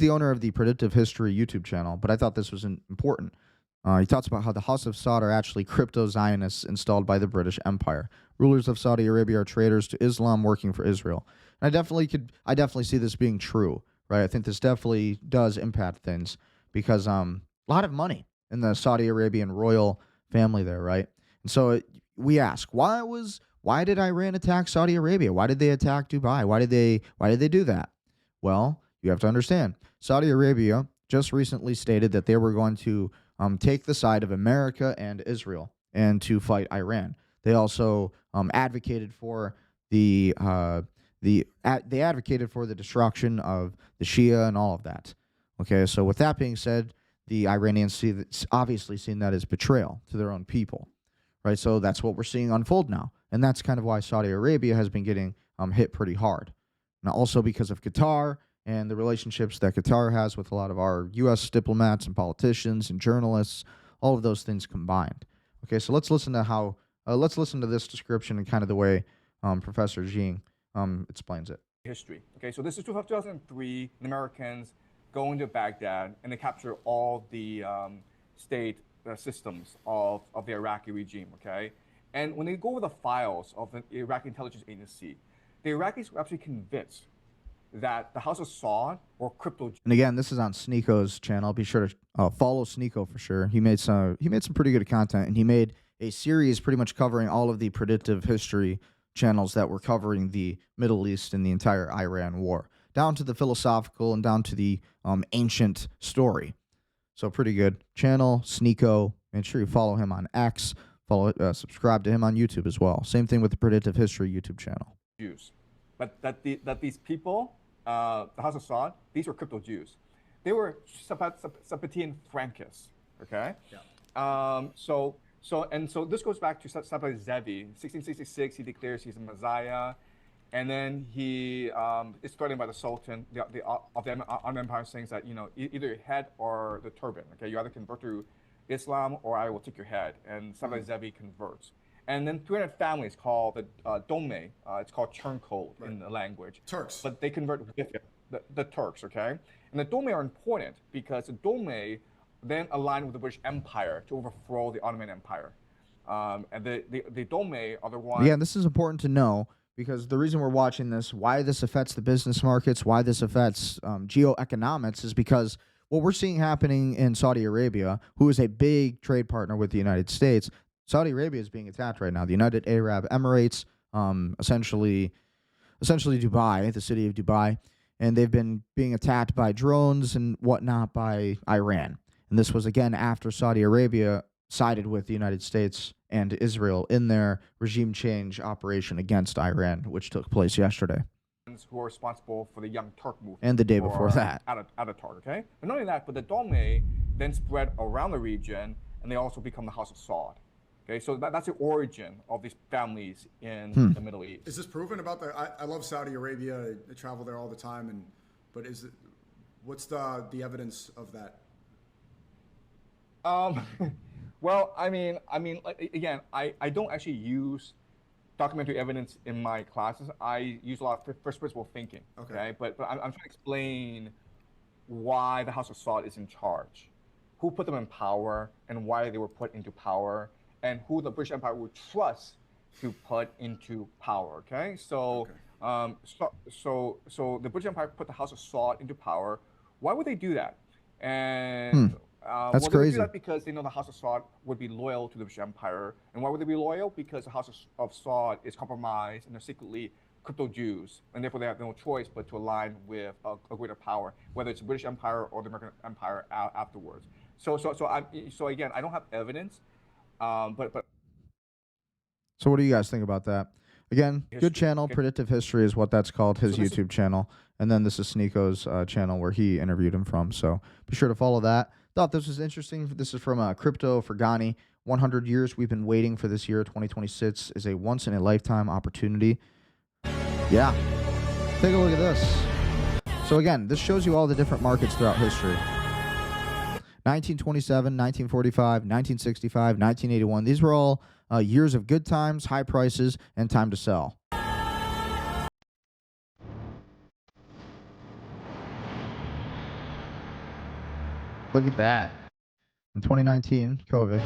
owner of the Predictive History YouTube channel, but I thought this was important. He talks about how the House of Saud are actually crypto-Zionists installed by the British Empire. Rulers of Saudi Arabia are traitors to Islam working for Israel. And I definitely see this being true, right? I think this definitely does impact things because a lot of money in the Saudi Arabian royal family there, right? And so we ask, why did Iran attack Saudi Arabia? Why did they attack Dubai? Why did they do that? Well, you have to understand, Saudi Arabia just recently stated that they were going to take the side of America and Israel and to fight Iran. They also advocated for they advocated for the destruction of the Shia and all of that. Okay, so with that being said, the Iranians obviously seen that as betrayal to their own people, right? So that's what we're seeing unfold now, and that's kind of why Saudi Arabia has been getting hit pretty hard. Now, also because of Qatar and the relationships that Qatar has with a lot of our U.S. diplomats and politicians and journalists, all of those things combined. Okay, so let's listen to this description and kind of the way Professor Jiang explains it. History. Okay, so this is 2003. The Americans go into Baghdad and they capture all the state systems of the Iraqi regime. Okay, and when they go over the files of the Iraqi intelligence agency, the Iraqis were actually convinced that the House of Saud or crypto. And again, this is on SNEAKO's channel. Be sure to follow SNEAKO for sure. He made some pretty good content, and he made a series pretty much covering all of the predictive history channels that were covering the Middle East and the entire Iran war, down to the philosophical and down to the ancient story. So pretty good channel, SNEAKO. Make sure you follow him on X. Subscribe to him on YouTube as well. Same thing with the Predictive History YouTube channel. Jews, but that these people, the House of Saud, these were crypto Jews. They were Sabbatean Frankists. Okay. Yeah. So this goes back to Sabbath Zevi. 1666, he declares he's a Messiah, and then he is threatened by the Sultan of the Ottoman Empire, saying that either your head or the turban. Okay, you either convert to Islam or I will take your head. And Sabbath Zevi converts. And then 300 families called the Dome. It's called turncoat in the language. Turks. But they convert with the Turks, okay? And the Dome are important because the Dome then aligned with the British Empire to overthrow the Ottoman Empire. And the Dome are the ones... Yeah, this is important to know because the reason we're watching this, why this affects the business markets, why this affects geoeconomics is because what we're seeing happening in Saudi Arabia, who is a big trade partner with the United States, Saudi Arabia is being attacked right now. The United Arab Emirates, essentially Dubai, the city of Dubai, and they've been being attacked by drones and whatnot by Iran. And this was again after Saudi Arabia sided with the United States and Israel in their regime change operation against Iran, which took place yesterday. Who are responsible for the Young Turk movement. And the day before that. Ataturk, okay? But not only that, but the Dome then spread around the region, and they also become the House of Saud. Okay, so that's the origin of these families in the Middle East. Is this proven about the? I love Saudi Arabia. I travel there all the time, but is it? What's the evidence of that? Well, I mean, like, again, I don't actually use documentary evidence in my classes. I use a lot of first principle thinking. Okay, but I'm trying to explain why the House of Saud is in charge, who put them in power, and why they were put into power, and who the British Empire would trust to put into power. Okay, so so the British Empire put the House of Saud into power. Why would they do that? And That's They would crazy. do that because they know the House of Saud would be loyal to the British Empire. And why would they be loyal? Because the House of Saud is compromised and they're secretly crypto Jews, and therefore they have no choice but to align with a greater power, whether it's the British Empire or the American Empire afterwards. So again, I don't have evidence, but. So what do you guys think about that? Again, History, good channel. okay. Predictive History is what that's called, his So this is- YouTube channel. And then this is SNEAKO's channel where he interviewed him from. So be sure to follow that. Thought this was interesting. This is from Crypto for Ghani. 100 years we've been waiting for this year. 2026 is a once-in-a-lifetime opportunity. Yeah. Take a look at this. So again, this shows you all the different markets throughout history. 1927, 1945, 1965, 1981. These were all years of good times, high prices, and time to sell. Look at that. In 2019, COVID.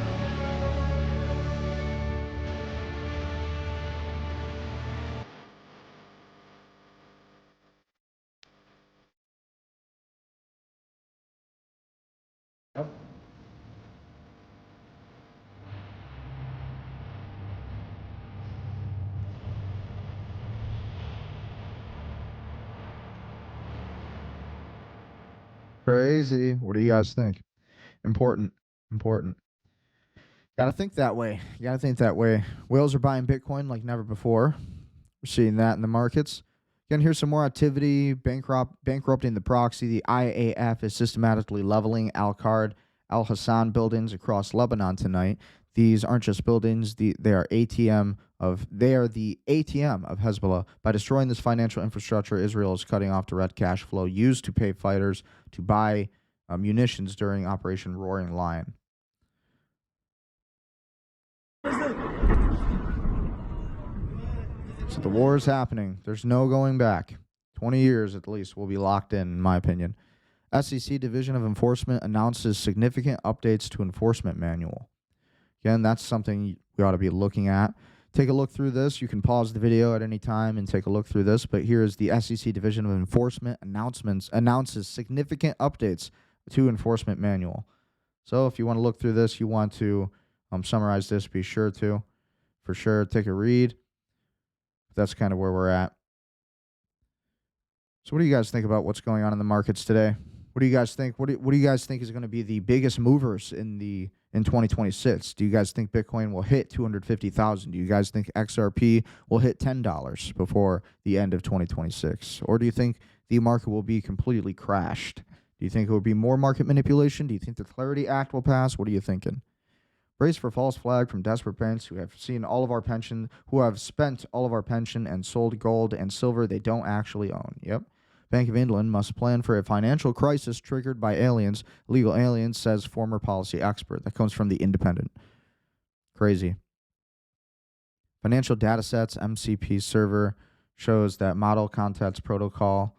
Yep. Crazy. What do you guys think? Important. Gotta think that way. Whales are buying Bitcoin like never before. We're seeing that in the markets. Again, here's some more activity. Bankrupting the proxy. The IAF is systematically leveling Al-Qard, Al-Hassan buildings across Lebanon tonight. These aren't just buildings. They are the ATM of Hezbollah. By destroying this financial infrastructure, Israel is cutting off direct cash flow used to pay fighters to buy munitions during Operation Roaring Lion. So the war is happening. There's no going back. 20 years at least will be locked in my opinion. SEC Division of Enforcement announces significant updates to enforcement manual. Again, that's something we ought to be looking at. Take a look through this. You can pause the video at any time and take a look through this. But here is the SEC Division of Enforcement announces significant updates to enforcement manual. So if you want to look through this, you want to summarize this, be sure to, for sure, take a read. That's kind of where we're at. So what do you guys think about what's going on in the markets today? What do you guys think? What do you guys think is going to be the biggest movers in 2026? Do you guys think Bitcoin will hit 250,000? Do you guys think XRP will hit $10 before the end of 2026? Or do you think the market will be completely crashed? Do you think it will be more market manipulation? Do you think the Clarity Act will pass? What are you thinking? Brace for false flag from desperate banks who have spent all of our pension and sold gold and silver they don't actually own. Yep. Bank of England must plan for a financial crisis triggered by aliens, illegal aliens, says former policy expert. That comes from The Independent. Crazy. Financial data sets, MCP server shows that model context protocol,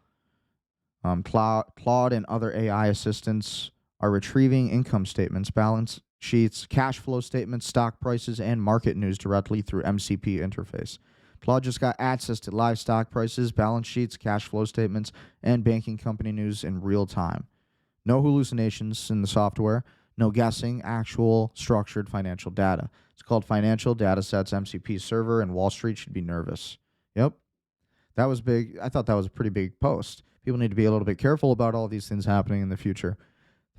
Claude and other AI assistants are retrieving income statements, balance sheets, cash flow statements, stock prices, and market news directly through MCP interface. Claude just got access to live stock prices, balance sheets, cash flow statements, and banking company news in real time. No hallucinations in the software, no guessing, actual structured financial data. It's called Financial Datasets MCP Server, and Wall Street should be nervous. Yep. That was big. I thought that was a pretty big post. People need to be a little bit careful about all these things happening in the future.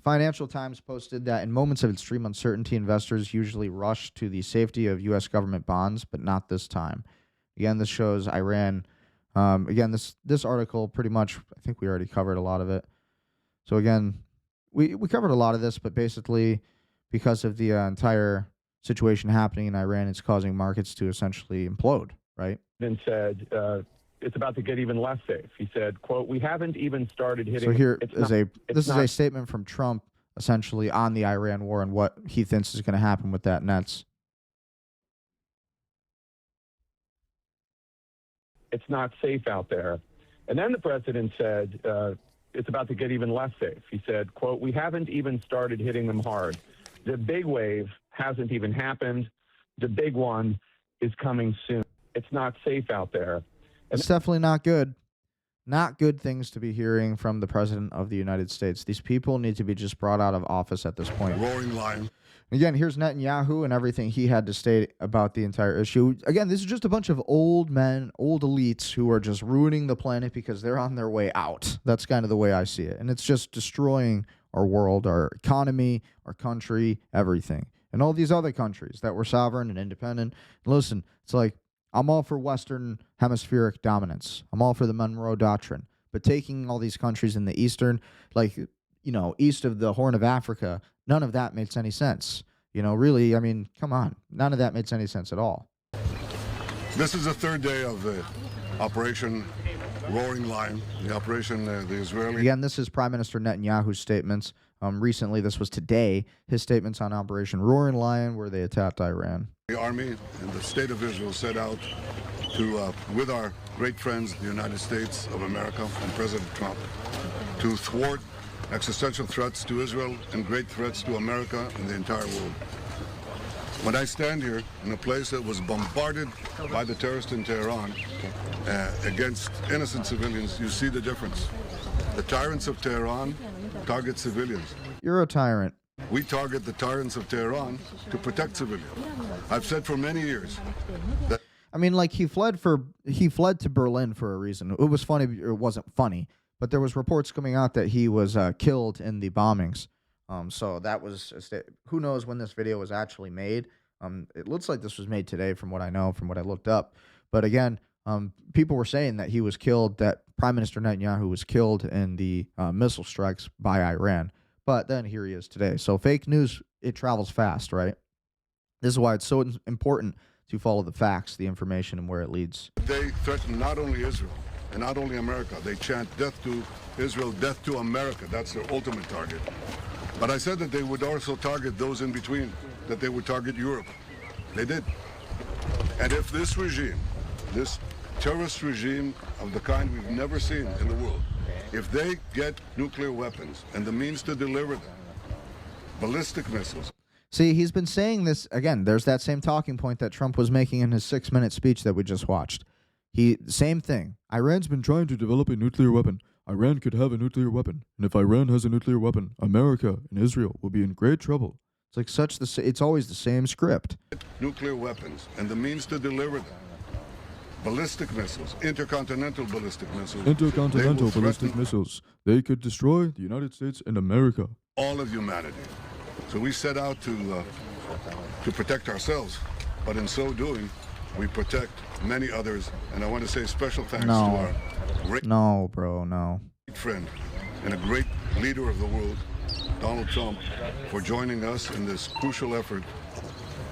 Financial Times posted that in moments of extreme uncertainty, investors usually rush to the safety of U.S. government bonds, but not this time. Again, this shows Iran. Again, this article pretty much, I think we already covered a lot of it. So again, we covered a lot of this, but basically because of the entire situation happening in Iran, it's causing markets to essentially implode, right? And said, it's about to get even less safe. He said, quote, we haven't even started hitting. So here is a statement from Trump essentially on the Iran war and what he thinks is going to happen with that next. It's not safe out there. And then the president said, it's about to get even less safe. He said, quote, we haven't even started hitting them hard. The big wave hasn't even happened. The big one is coming soon. It's not safe out there. It's definitely not good. Not good things to be hearing from the president of the United States. These people need to be just brought out of office at this point. Roaring lion. Again, here's Netanyahu and everything he had to state about the entire issue. Again, this is just a bunch of old men, old elites who are just ruining the planet because they're on their way out. That's kind of the way I see it. And it's just destroying our world, our economy, our country, everything. And all these other countries that were sovereign and independent. And listen, it's like, I'm all for Western hemispheric dominance. I'm all for the Monroe Doctrine. But taking all these countries in the eastern, like, east of the Horn of Africa, none of that makes any sense. Really, I mean, come on. None of that makes any sense at all. This is the third day of the Operation Roaring Lion, the operation, the Israeli. Again, this is Prime Minister Netanyahu's statements. Recently, this was today, his statements on Operation Roaring Lion, where they attacked Iran. The Army and the State of Israel set out to, with our great friends, the United States of America and President Trump, to thwart existential threats to Israel and great threats to America and the entire world. When I stand here in a place that was bombarded by the terrorists in Tehran against innocent civilians, you see the difference. The tyrants of Tehran target civilians. You're a tyrant. We target the tyrants of Tehran to protect civilians. I've said for many years that... I mean, like, he fled to Berlin for a reason. It was funny, or it wasn't funny, but there was reports coming out that he was killed in the bombings. So that was, who knows when this video was actually made. It looks like this was made today from what I know, from what I looked up. But again, people were saying that he was killed, that Prime Minister Netanyahu was killed in the missile strikes by Iran. But then here he is today. So fake news, it travels fast, right? This is why it's so important to follow the facts, the information, and where it leads. They threaten not only Israel and not only America. They chant death to Israel, death to America. That's their ultimate target. But I said that they would also target those in between, that they would target Europe. They did. And if this regime, this terrorist regime of the kind we've never seen in the world, if they get nuclear weapons and the means to deliver them, ballistic missiles. See, he's been saying this, again, there's that same talking point that Trump was making in his 6-minute speech that we just watched. Same thing. Iran's been trying to develop a nuclear weapon. Iran could have a nuclear weapon. And if Iran has a nuclear weapon, America and Israel will be in great trouble. It's like it's always the same script. Nuclear weapons and the means to deliver them. Ballistic missiles, intercontinental ballistic missiles. Intercontinental ballistic missiles. They could destroy the United States and America. All of humanity. So we set out to protect ourselves, but in so doing, we protect many others. And I want to say special thanks to our great friend and a great leader of the world, Donald Trump, for joining us in this crucial effort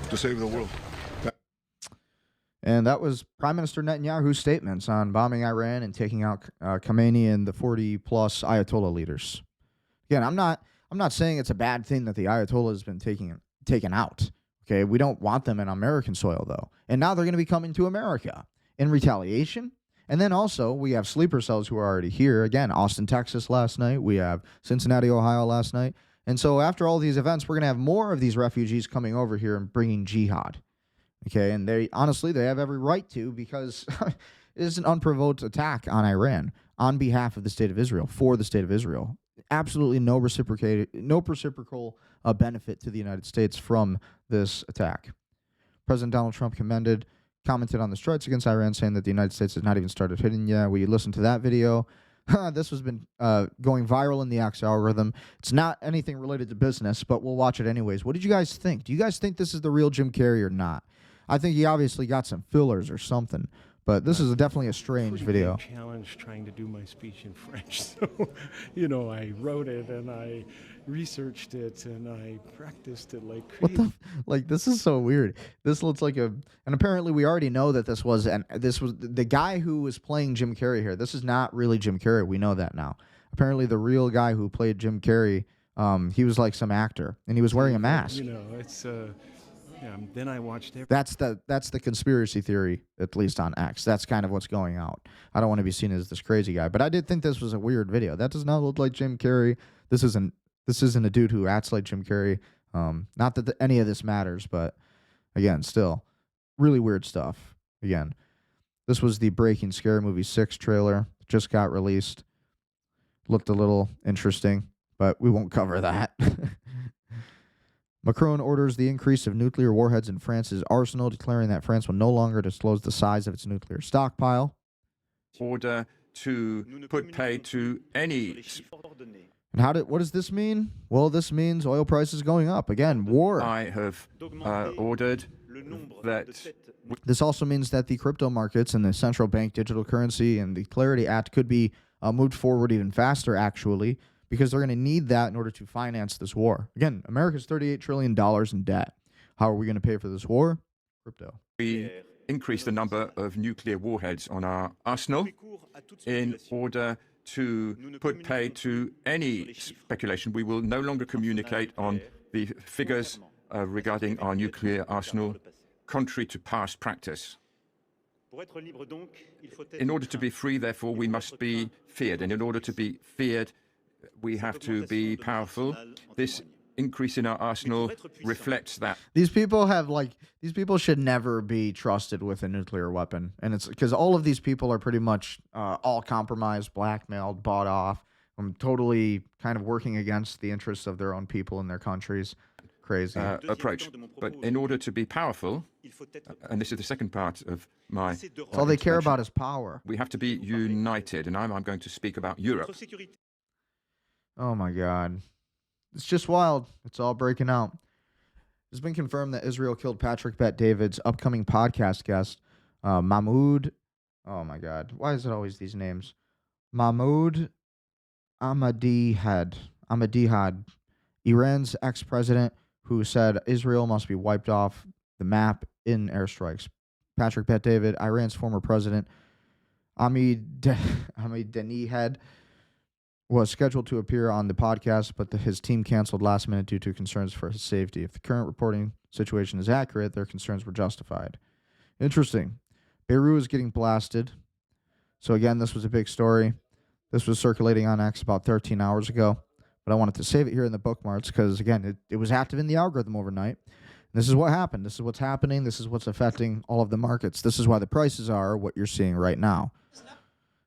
to save the world. And that was Prime Minister Netanyahu's statements on bombing Iran and taking out Khamenei and the 40-plus Ayatollah leaders. Again, I'm not saying it's a bad thing that the Ayatollah has been taken out. Okay, we don't want them in American soil, though. And now they're going to be coming to America in retaliation. And then also, we have sleeper cells who are already here. Again, Austin, Texas last night. We have Cincinnati, Ohio last night. And so after all these events, we're going to have more of these refugees coming over here and bringing jihad. Okay, and they have every right to, because it is an unprovoked attack on Iran on behalf of the state of Israel, for the state of Israel. Absolutely no reciprocal benefit to the United States from this attack. President Donald Trump commented on the strikes against Iran, saying that the United States has not even started hitting yet. We listened to that video. This has been going viral in the X algorithm. It's not anything related to business, but we'll watch it anyways. What did you guys think? Do you guys think this is the real Jim Carrey or not? I think he obviously got some fillers or something, but this is definitely a strange video. Challenge trying to do my speech in French, so I wrote it and I researched it and I practiced it like crazy. Like, this is so weird. This looks like and apparently we already know that this was the guy who was playing Jim Carrey here. This is not really Jim Carrey. We know that now. Apparently the real guy who played Jim Carrey, he was like some actor and he was wearing a mask. It's then I watched That's the conspiracy theory, at least on X. That's kind of what's going out. I don't want to be seen as this crazy guy, but I did think this was a weird video. That does not look like Jim Carrey. This isn't a dude who acts like Jim Carrey. Not that any of this matters, but again, still really weird stuff. Again, this was the Breaking Scary Movie 6 trailer. Just got released. Looked a little interesting, but we won't cover that. Macron orders the increase of nuclear warheads in France's arsenal, declaring that France will no longer disclose the size of its nuclear stockpile. Order to put pay to any. And what does this mean? Well, this means oil prices going up. Again, war. I have ordered that. This also means that the crypto markets and the central bank digital currency and the Clarity Act could be moved forward even faster, actually, because they're going to need that in order to finance this war. Again, America's $38 trillion in debt. How are we going to pay for this war? Crypto. We increase the number of nuclear warheads on our arsenal in order to put pay to any speculation. We will no longer communicate on the figures regarding our nuclear arsenal, contrary to past practice. In order to be free, therefore, we must be feared. And in order to be feared, we have to be powerful. This increase in our arsenal reflects that. These people should never be trusted with a nuclear weapon. And it's because all of these people are pretty much all compromised, blackmailed, bought off, totally kind of working against the interests of their own people and their countries. Crazy approach. But in order to be powerful, and this is the second part of my... all they care about is power. We have to be united, and I'm going to speak about Europe. Oh my God. It's just wild. It's all breaking out. It's been confirmed that Israel killed Patrick Bet-David's upcoming podcast guest, Mahmoud. Oh my God. Why is it always these names? Mahmoud Ahmadinejad, Iran's ex-president, who said Israel must be wiped off the map in airstrikes. Patrick Bet-David, Iran's former president, Ahmadinejad, was scheduled to appear on the podcast, but his team canceled last minute due to concerns for his safety. If the current reporting situation is accurate, their concerns were justified. Interesting. Beirut is getting blasted. So again, this was a big story. This was circulating on X about 13 hours ago, but I wanted to save it here in the bookmarks because, again, it was active in the algorithm overnight. And this is what happened. This is what's happening. This is what's affecting all of the markets. This is why the prices are what you're seeing right now.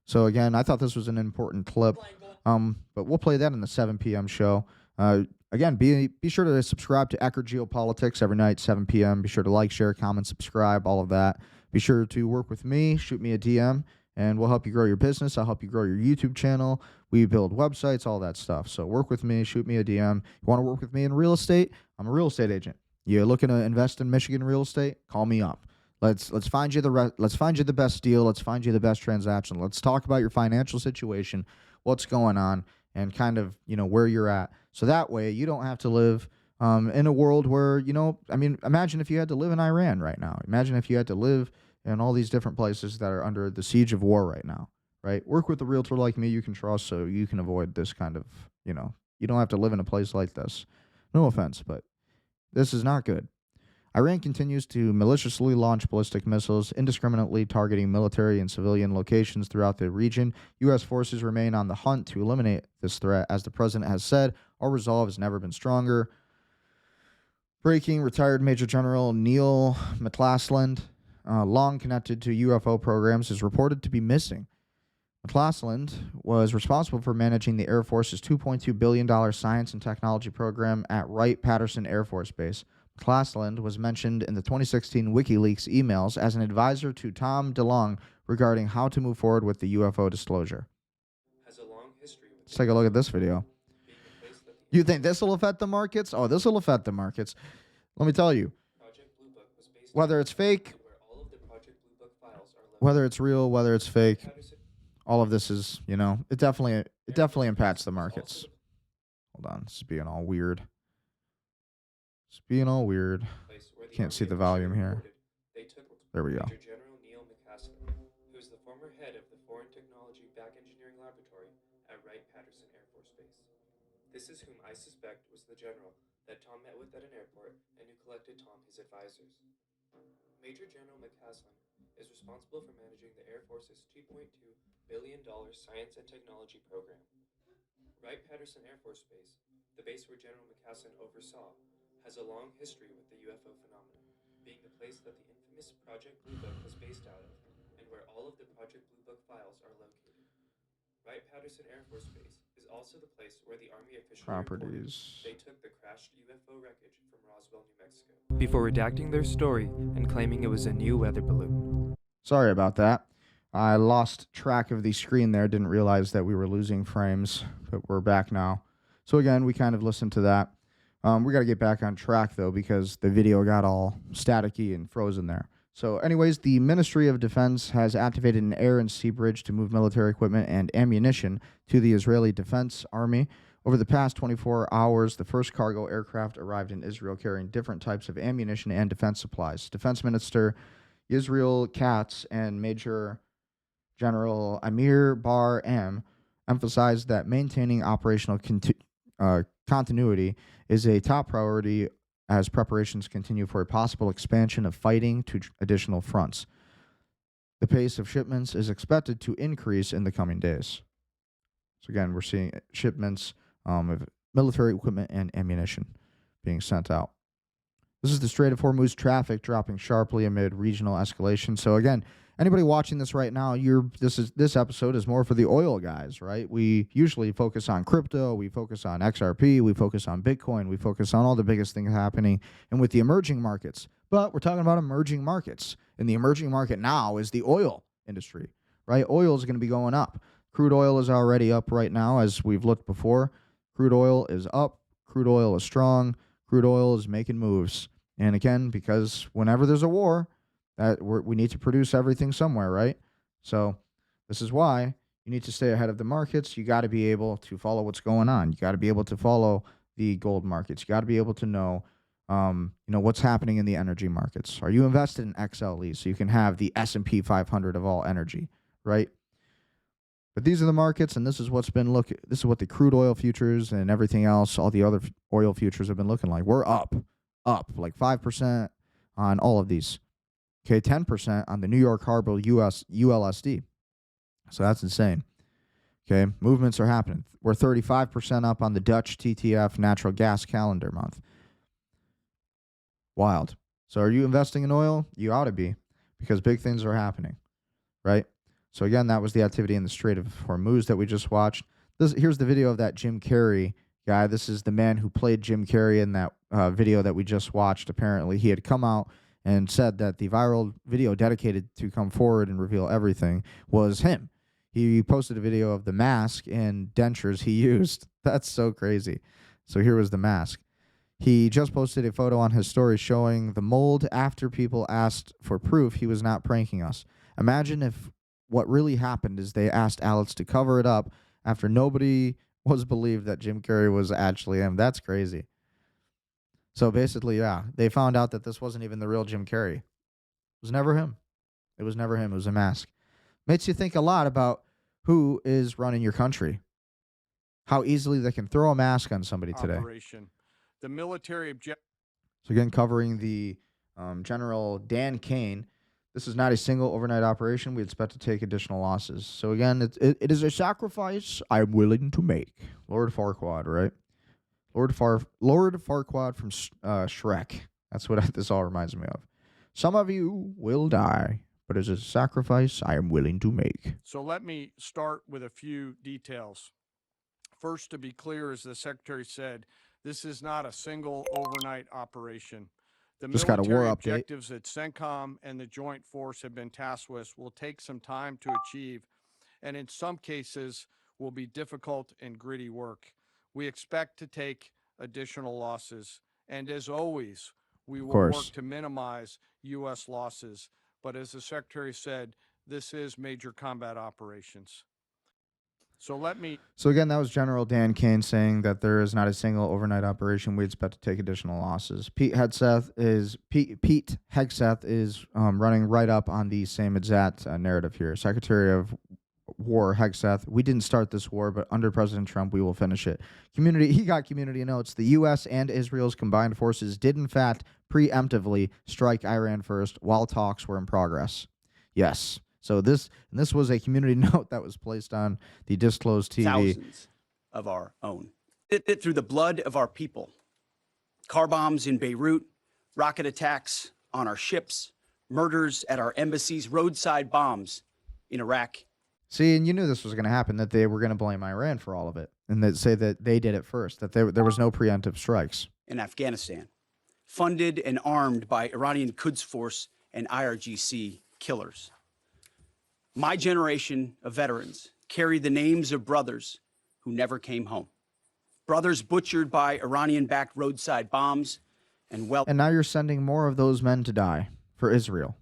So again, I thought this was an important clip. But we'll play that in the 7 p.m. show. Again, be sure to subscribe to Ecker Geopolitics every night, 7 p.m. Be sure to like, share, comment, subscribe, all of that. Be sure to work with me, shoot me a DM, and we'll help you grow your business. I'll help you grow your YouTube channel. We build websites, all that stuff. So work with me, shoot me a DM. You want to work with me in real estate? I'm a real estate agent. You're looking to invest in Michigan real estate? Call me up. Let's find you the best deal. Let's find you the best transaction. Let's talk about your financial situation, what's going on, and kind of, where you're at. So that way you don't have to live in a world where, imagine if you had to live in Iran right now. Imagine if you had to live in all these different places that are under the siege of war right now, right? Work with a realtor like me you can trust so you can avoid this kind of, you don't have to live in a place like this. No offense, but this is not good. Iran continues to maliciously launch ballistic missiles, indiscriminately targeting military and civilian locations throughout the region. U.S. forces remain on the hunt to eliminate this threat. As the president has said, our resolve has never been stronger. Breaking, retired Major General Neil McClassland, long connected to UFO programs, is reported to be missing. McClassland was responsible for managing the Air Force's $2.2 billion science and technology program at Wright-Patterson Air Force Base. Classland was mentioned in the 2016 WikiLeaks emails as an advisor to Tom DeLonge regarding how to move forward with the UFO disclosure. Let's take a look at this video. You think this will affect the markets? Oh, this will affect the markets. Let me tell you, whether it's fake, whether it's real, whether it's fake, all of this is, you know, it definitely impacts the markets. Hold on, this is being all weird. It's being all weird. Can't see the volume here. There we go. Who's the former head of the Foreign Technology Back Engineering Laboratory at Wright-Patterson Air Force Base. This is whom I suspect was the general that Tom met with at an airport and who collected Tom his advisors. Major General McCaslin is responsible for managing the Air Force's $2.2 billion science and technology program. Wright-Patterson Air Force Base, the base where General McCaslin oversaw, has a long history with the UFO phenomenon, being the place that the infamous Project Blue Book was based out of, and where all of the Project Blue Book files are located. Wright-Patterson Air Force Base is also the place where the Army officially reported they took the crashed UFO wreckage from Roswell, New Mexico, before redacting their story and claiming it was a new weather balloon. Sorry about that. I lost track of the screen there. Didn't realize that we were losing frames, but we're back now. So again, we kind of listened to that. We got to get back on track, though, because the video got all staticky and frozen there. So anyways, the Ministry of Defense has activated an air and sea bridge to move military equipment and ammunition to the Israeli Defense Army. Over the past 24 hours, the first cargo aircraft arrived in Israel carrying different types of ammunition and defense supplies. Defense Minister Israel Katz and Major General Amir Bar-Am emphasized that maintaining operational continuity is a top priority as preparations continue for a possible expansion of fighting to additional fronts. The pace of shipments is expected to increase in the coming days. So again, we're seeing shipments of military equipment and ammunition being sent out. This is the Strait of Hormuz traffic dropping sharply amid regional escalation. So again, anybody watching this right now, this episode is more for the oil guys, right? We usually focus on crypto, we focus on XRP, we focus on Bitcoin, we focus on all the biggest things happening and with the emerging markets. But we're talking about emerging markets. And the emerging market now is the oil industry, right? Oil is going to be going up. Crude oil is already up right now, as we've looked before. Crude oil is up. Crude oil is strong. Crude oil is making moves. And again, because whenever there's a war, we need to produce everything somewhere, right? So this is why you need to stay ahead of the markets. You got to be able to follow what's going on. You got to be able to follow the gold markets. You got to be able to know, what's happening in the energy markets. Are you invested in XLE so you can have the S&P 500 of all energy, right? But these are the markets, and this is what's been this is what the crude oil futures and everything else, all the other oil futures have been looking like. We're up like 5% on all of these. Okay, 10% on the New York Harbor ULSD. So that's insane. Okay, movements are happening. We're 35% up on the Dutch TTF natural gas calendar month. Wild. So are you investing in oil? You ought to be, because big things are happening, right? So again, that was the activity in the Strait of Hormuz that we just watched. Here's the video of that Jim Carrey guy. This is the man who played Jim Carrey in that video that we just watched. Apparently, he had come out and said that the viral video dedicated to come forward and reveal everything was him. He posted a video of the mask and dentures he used. That's so crazy. So here was the mask. He just posted a photo on his story showing the mold after people asked for proof he was not pranking us. Imagine if what really happened is they asked Alex to cover it up after nobody was believed that Jim Carrey was actually him. That's crazy. So basically, yeah, they found out that this wasn't even the real Jim Carrey. It was never him. It was never him. It was a mask. Makes you think a lot about who is running your country. How easily they can throw a mask on somebody today. The military objective. So again, covering the General Dan Caine. This is not a single overnight operation. We expect to take additional losses. So again, it is a sacrifice I'm willing to make. Lord Farquaad, right? Lord Farquaad from Shrek. That's what this all reminds me of. Some of you will die, but it's a sacrifice I am willing to make. So let me start with a few details. First, to be clear, as the Secretary said, this is not a single overnight operation. The Just got a war military update. objectives that CENTCOM and the Joint Force have been tasked with will take some time to achieve, and in some cases will be difficult and gritty work. We expect to take additional losses, and as always, we will work to minimize U.S. losses. But as the Secretary said, this is major combat operations. So again, that was General Dan Caine saying that there is not a single overnight operation. We expect to take additional losses. Pete Hegseth is running right up on the same exact narrative here. Secretary of War Hegseth, we didn't start this war, but under President Trump, we will finish it. He got community notes. The U.S. and Israel's combined forces did, in fact, preemptively strike Iran first while talks were in progress. Yes. So this was a community note that was placed on the disclosed TV. Thousands of our own. It through the blood of our people. Car bombs in Beirut, rocket attacks on our ships, murders at our embassies, roadside bombs in Iraq. See, and you knew this was going to happen, that they were going to blame Iran for all of it, and that say that they did it first, that there was no preemptive strikes. In Afghanistan, funded and armed by Iranian Quds Force and IRGC killers. My generation of veterans carry the names of brothers who never came home. Brothers butchered by Iranian-backed roadside bombs and And now you're sending more of those men to die for Israel.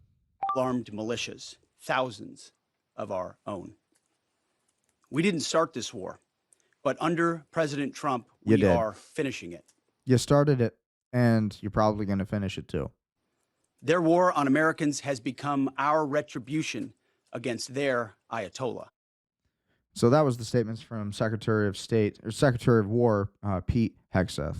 Armed militias, thousands of our own. We didn't start this war, but under President Trump, we are finishing it. You started it, and you're probably going to finish it too. Their war on Americans has become our retribution against their Ayatollah. So that was the statements from Secretary of War Pete Hegseth.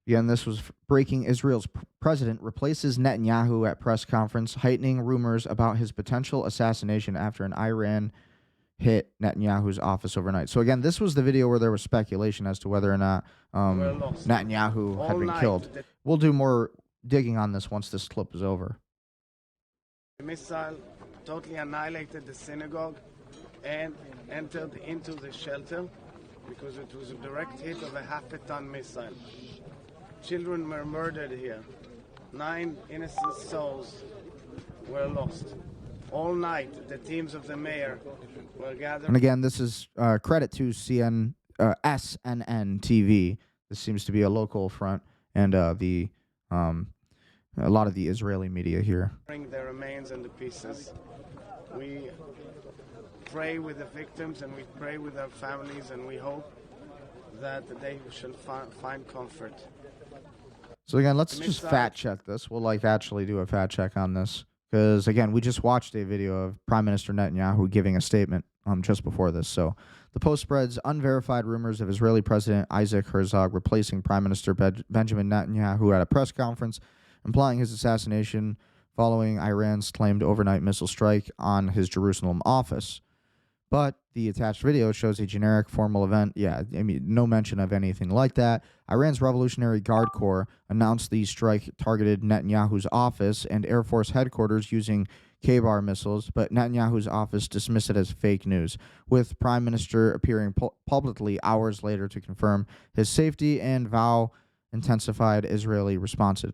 Again, this was breaking. Israel's president replaces Netanyahu at press conference, heightening rumors about his potential assassination after an Iran hit Netanyahu's office overnight. So again, this was the video where there was speculation as to whether or not Netanyahu had been killed. We'll do more digging on this once this clip is over. The missile totally annihilated the synagogue and entered into the shelter because it was a direct hit of a half-a-ton missile. Children were murdered here. 9 innocent souls were lost. All night, the teams of the mayor were gathered. And again, this is credit to SNN TV. This seems to be a local front, and a lot of the Israeli media here. Bring the remains and the pieces. We pray with the victims and we pray with their families, and we hope that they shall find comfort. So again, let's just fact check this. We'll actually do a fact check on this, because again, we just watched a video of Prime Minister Netanyahu giving a statement just before this. So the Post spreads unverified rumors of Israeli President Isaac Herzog replacing Prime Minister Benjamin Netanyahu at a press conference, implying his assassination following Iran's claimed overnight missile strike on his Jerusalem office. But the attached video shows a generic formal event. Yeah, I mean, no mention of anything like that. Iran's Revolutionary Guard Corps announced the strike targeted Netanyahu's office and Air Force headquarters using K-bar missiles, but Netanyahu's office dismissed it as fake news, with Prime Minister appearing publicly hours later to confirm his safety and vow intensified Israeli response.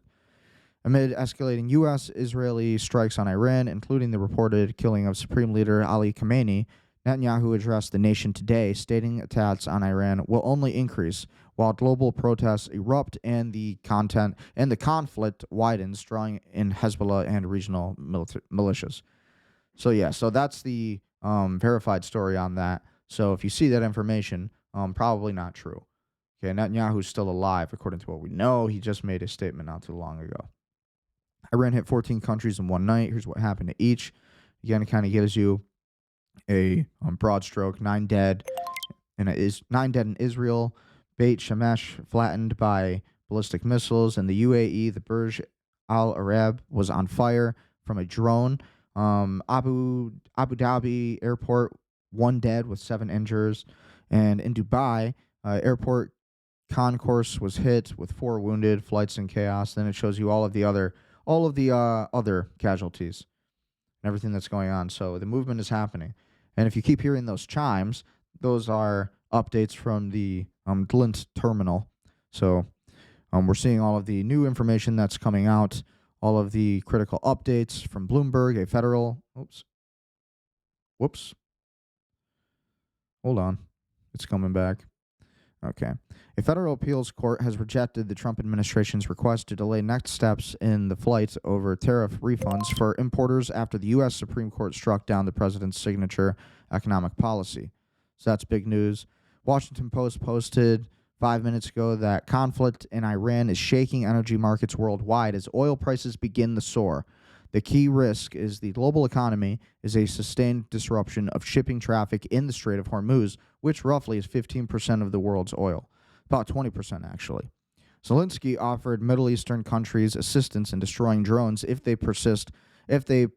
Amid escalating U.S.-Israeli strikes on Iran, including the reported killing of Supreme Leader Ali Khamenei, Netanyahu addressed the nation today, stating attacks on Iran will only increase while global protests erupt and the conflict widens, drawing in Hezbollah and regional militias. So yeah, so that's the verified story on that. So if you see that information, probably not true. Okay, Netanyahu's still alive, according to what we know. He just made a statement not too long ago. Iran hit 14 countries in one night. Here's what happened to each. Again, it kind of gives you a broad stroke. 9 dead, and it is 9 dead in Israel. Beit Shemesh flattened by ballistic missiles. In the UAE, the Burj Al Arab was on fire from a drone. Abu Dhabi airport, 1 dead with 7 injuries. And in Dubai, airport concourse was hit with 4 wounded, flights in chaos. Then it shows you all of the other casualties and everything that's going on. So the movement is happening. And if you keep hearing those chimes, those are updates from the Glint terminal. So We're seeing all of the new information that's coming out, all of the critical updates from Bloomberg, a federal. Whoops. Hold on. It's coming back. Okay. A federal appeals court has rejected the Trump administration's request to delay next steps in the fight over tariff refunds for importers after the U.S. Supreme Court struck down the president's signature economic policy. So that's big news. Washington Post posted 5 minutes ago that conflict in Iran is shaking energy markets worldwide as oil prices begin to soar. The key risk is the global economy is a sustained disruption of shipping traffic in the Strait of Hormuz, which roughly is 15% of the world's oil, about 20% actually. Zelensky offered Middle Eastern countries assistance in destroying drones if they persist. The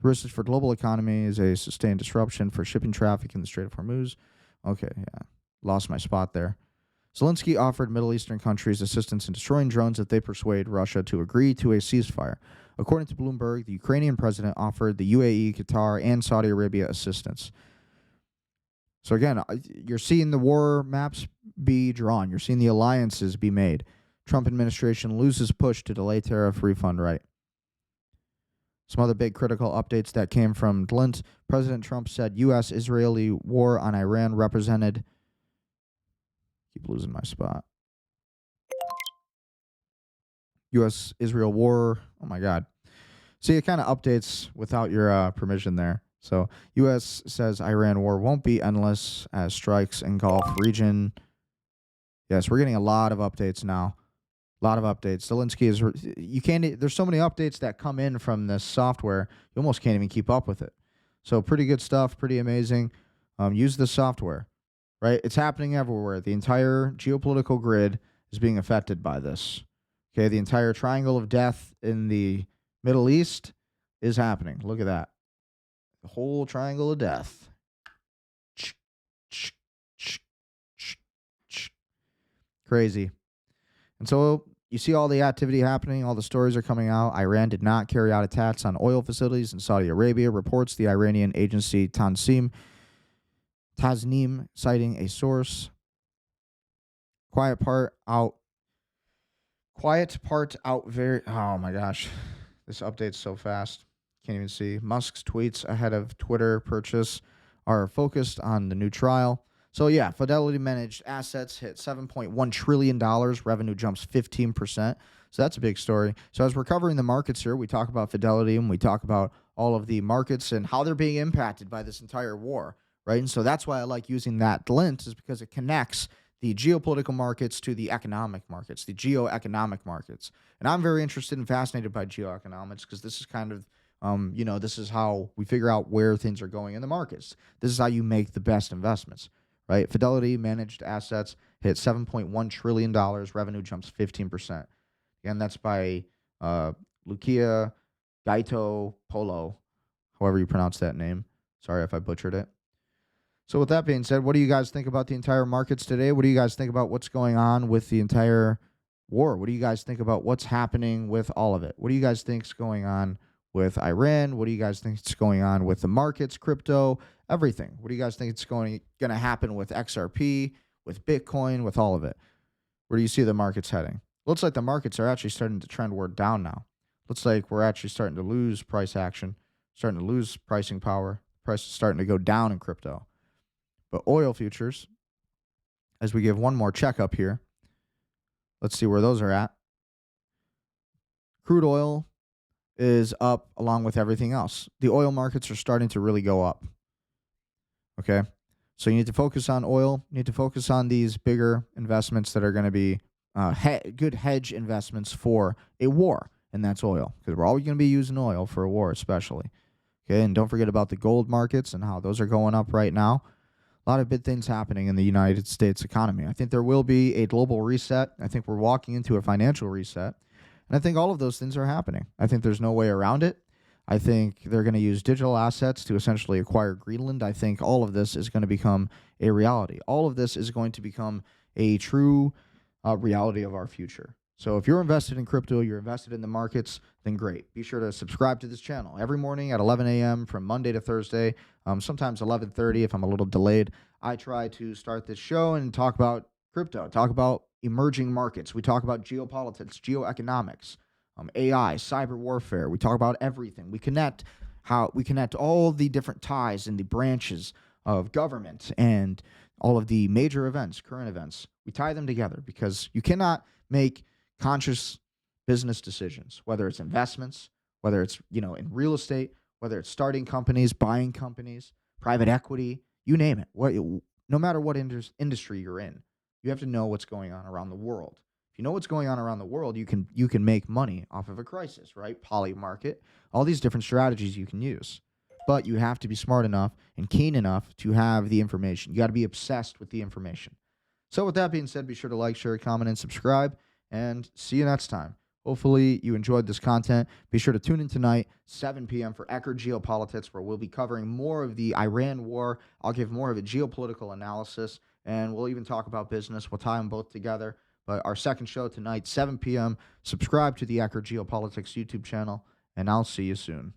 risk for global economy is a sustained disruption for shipping traffic in the Strait of Hormuz. Okay, yeah, lost my spot there. Zelensky offered Middle Eastern countries assistance in destroying drones if they persuade Russia to agree to a ceasefire. According to Bloomberg, the Ukrainian president offered the UAE, Qatar, and Saudi Arabia assistance. So again, you're seeing the war maps be drawn. You're seeing the alliances be made. Trump administration loses push to delay tariff refund right. Some other big critical updates that came from Glint. President Trump said U.S.-Israeli war on Iran represented... Keep losing my spot. U.S.-Israel war. Oh, my God. See, it kind of updates without your permission there. So, U.S. says Iran war won't be endless as strikes engulf region. Yes, we're getting a lot of updates now. A lot of updates. Zelensky is... You can't... There's so many updates that come in from this software, you almost can't even keep up with it. So, pretty good stuff. Pretty amazing. Use the software. Right? It's happening everywhere. The entire geopolitical grid is being affected by this. Okay, the entire triangle of death in the Middle East is happening. Look at that. The whole triangle of death. Crazy. And so you see all the activity happening, all the stories are coming out. Iran did not carry out attacks on oil facilities in Saudi Arabia, reports the Iranian agency Tasnim, citing a source. Quiet part out very... Oh, my gosh. This update's so fast. Can't even see. Musk's tweets ahead of Twitter purchase are focused on the new trial. So, yeah, Fidelity managed assets hit $7.1 trillion. Revenue jumps 15%. So that's a big story. So as we're covering the markets here, we talk about Fidelity and we talk about all of the markets and how they're being impacted by this entire war. Right, and so that's why I like using that Glint, is because it connects the geopolitical markets to the economic markets, the geoeconomic markets. And I'm very interested and fascinated by geoeconomics because this is kind of, this is how we figure out where things are going in the markets. This is how you make the best investments, right? Fidelity managed assets hit $7.1 trillion. Revenue jumps 15%. Again, that's by Lucia Gaito Polo, however you pronounce that name. Sorry if I butchered it. So with that being said, what do you guys think about the entire markets today? What do you guys think about what's going on with the entire war? What do you guys think about what's happening with all of it? What do you guys think is going on with Iran? What do you guys think is going on with the markets, crypto, everything? What do you guys think is going to happen with XRP, with Bitcoin, with all of it? Where do you see the markets heading? Looks like the markets are actually starting to trend down now. Looks like we're actually starting to lose price action, starting to lose pricing power. Price is starting to go down in crypto. But oil futures, as we give one more checkup here, let's see where those are at. Crude oil is up along with everything else. The oil markets are starting to really go up. Okay? So you need to focus on oil. You need to focus on these bigger investments that are going to be good hedge investments for a war, and that's oil. Because we're always going to be using oil for a war especially. Okay? And don't forget about the gold markets and how those are going up right now. A lot of big things happening in the United States economy. I think there will be a global reset. I think we're walking into a financial reset. And I think all of those things are happening. I think there's no way around it. I think they're going to use digital assets to essentially acquire Greenland. I think all of this is going to become a reality. All of this is going to become a true reality of our future. So if you're invested in crypto, you're invested in the markets, then great. Be sure to subscribe to this channel every morning at 11 a.m. from Monday to Thursday, sometimes 11:30 if I'm a little delayed. I try to start this show and talk about crypto, talk about emerging markets. We talk about geopolitics, geoeconomics, AI, cyber warfare. We talk about everything. We connect all the different ties and the branches of government and all of the major events, current events. We tie them together because you cannot make conscious business decisions, whether it's investments, whether it's, in real estate, whether it's starting companies, buying companies, private equity, you name it. No matter what industry you're in, you have to know what's going on around the world. If you know what's going on around the world, you can make money off of a crisis, right? Polymarket, all these different strategies you can use. But you have to be smart enough and keen enough to have the information. You got to be obsessed with the information. So with that being said, be sure to like, share, comment, and subscribe, and see you next time. Hopefully you enjoyed this content. Be sure to tune in tonight, 7 p.m. for Ecker Geopolitics, where we'll be covering more of the Iran war. I'll give more of a geopolitical analysis, and we'll even talk about business. We'll tie them both together. But our second show tonight, 7 p.m. Subscribe to the Ecker Geopolitics YouTube channel, and I'll see you soon.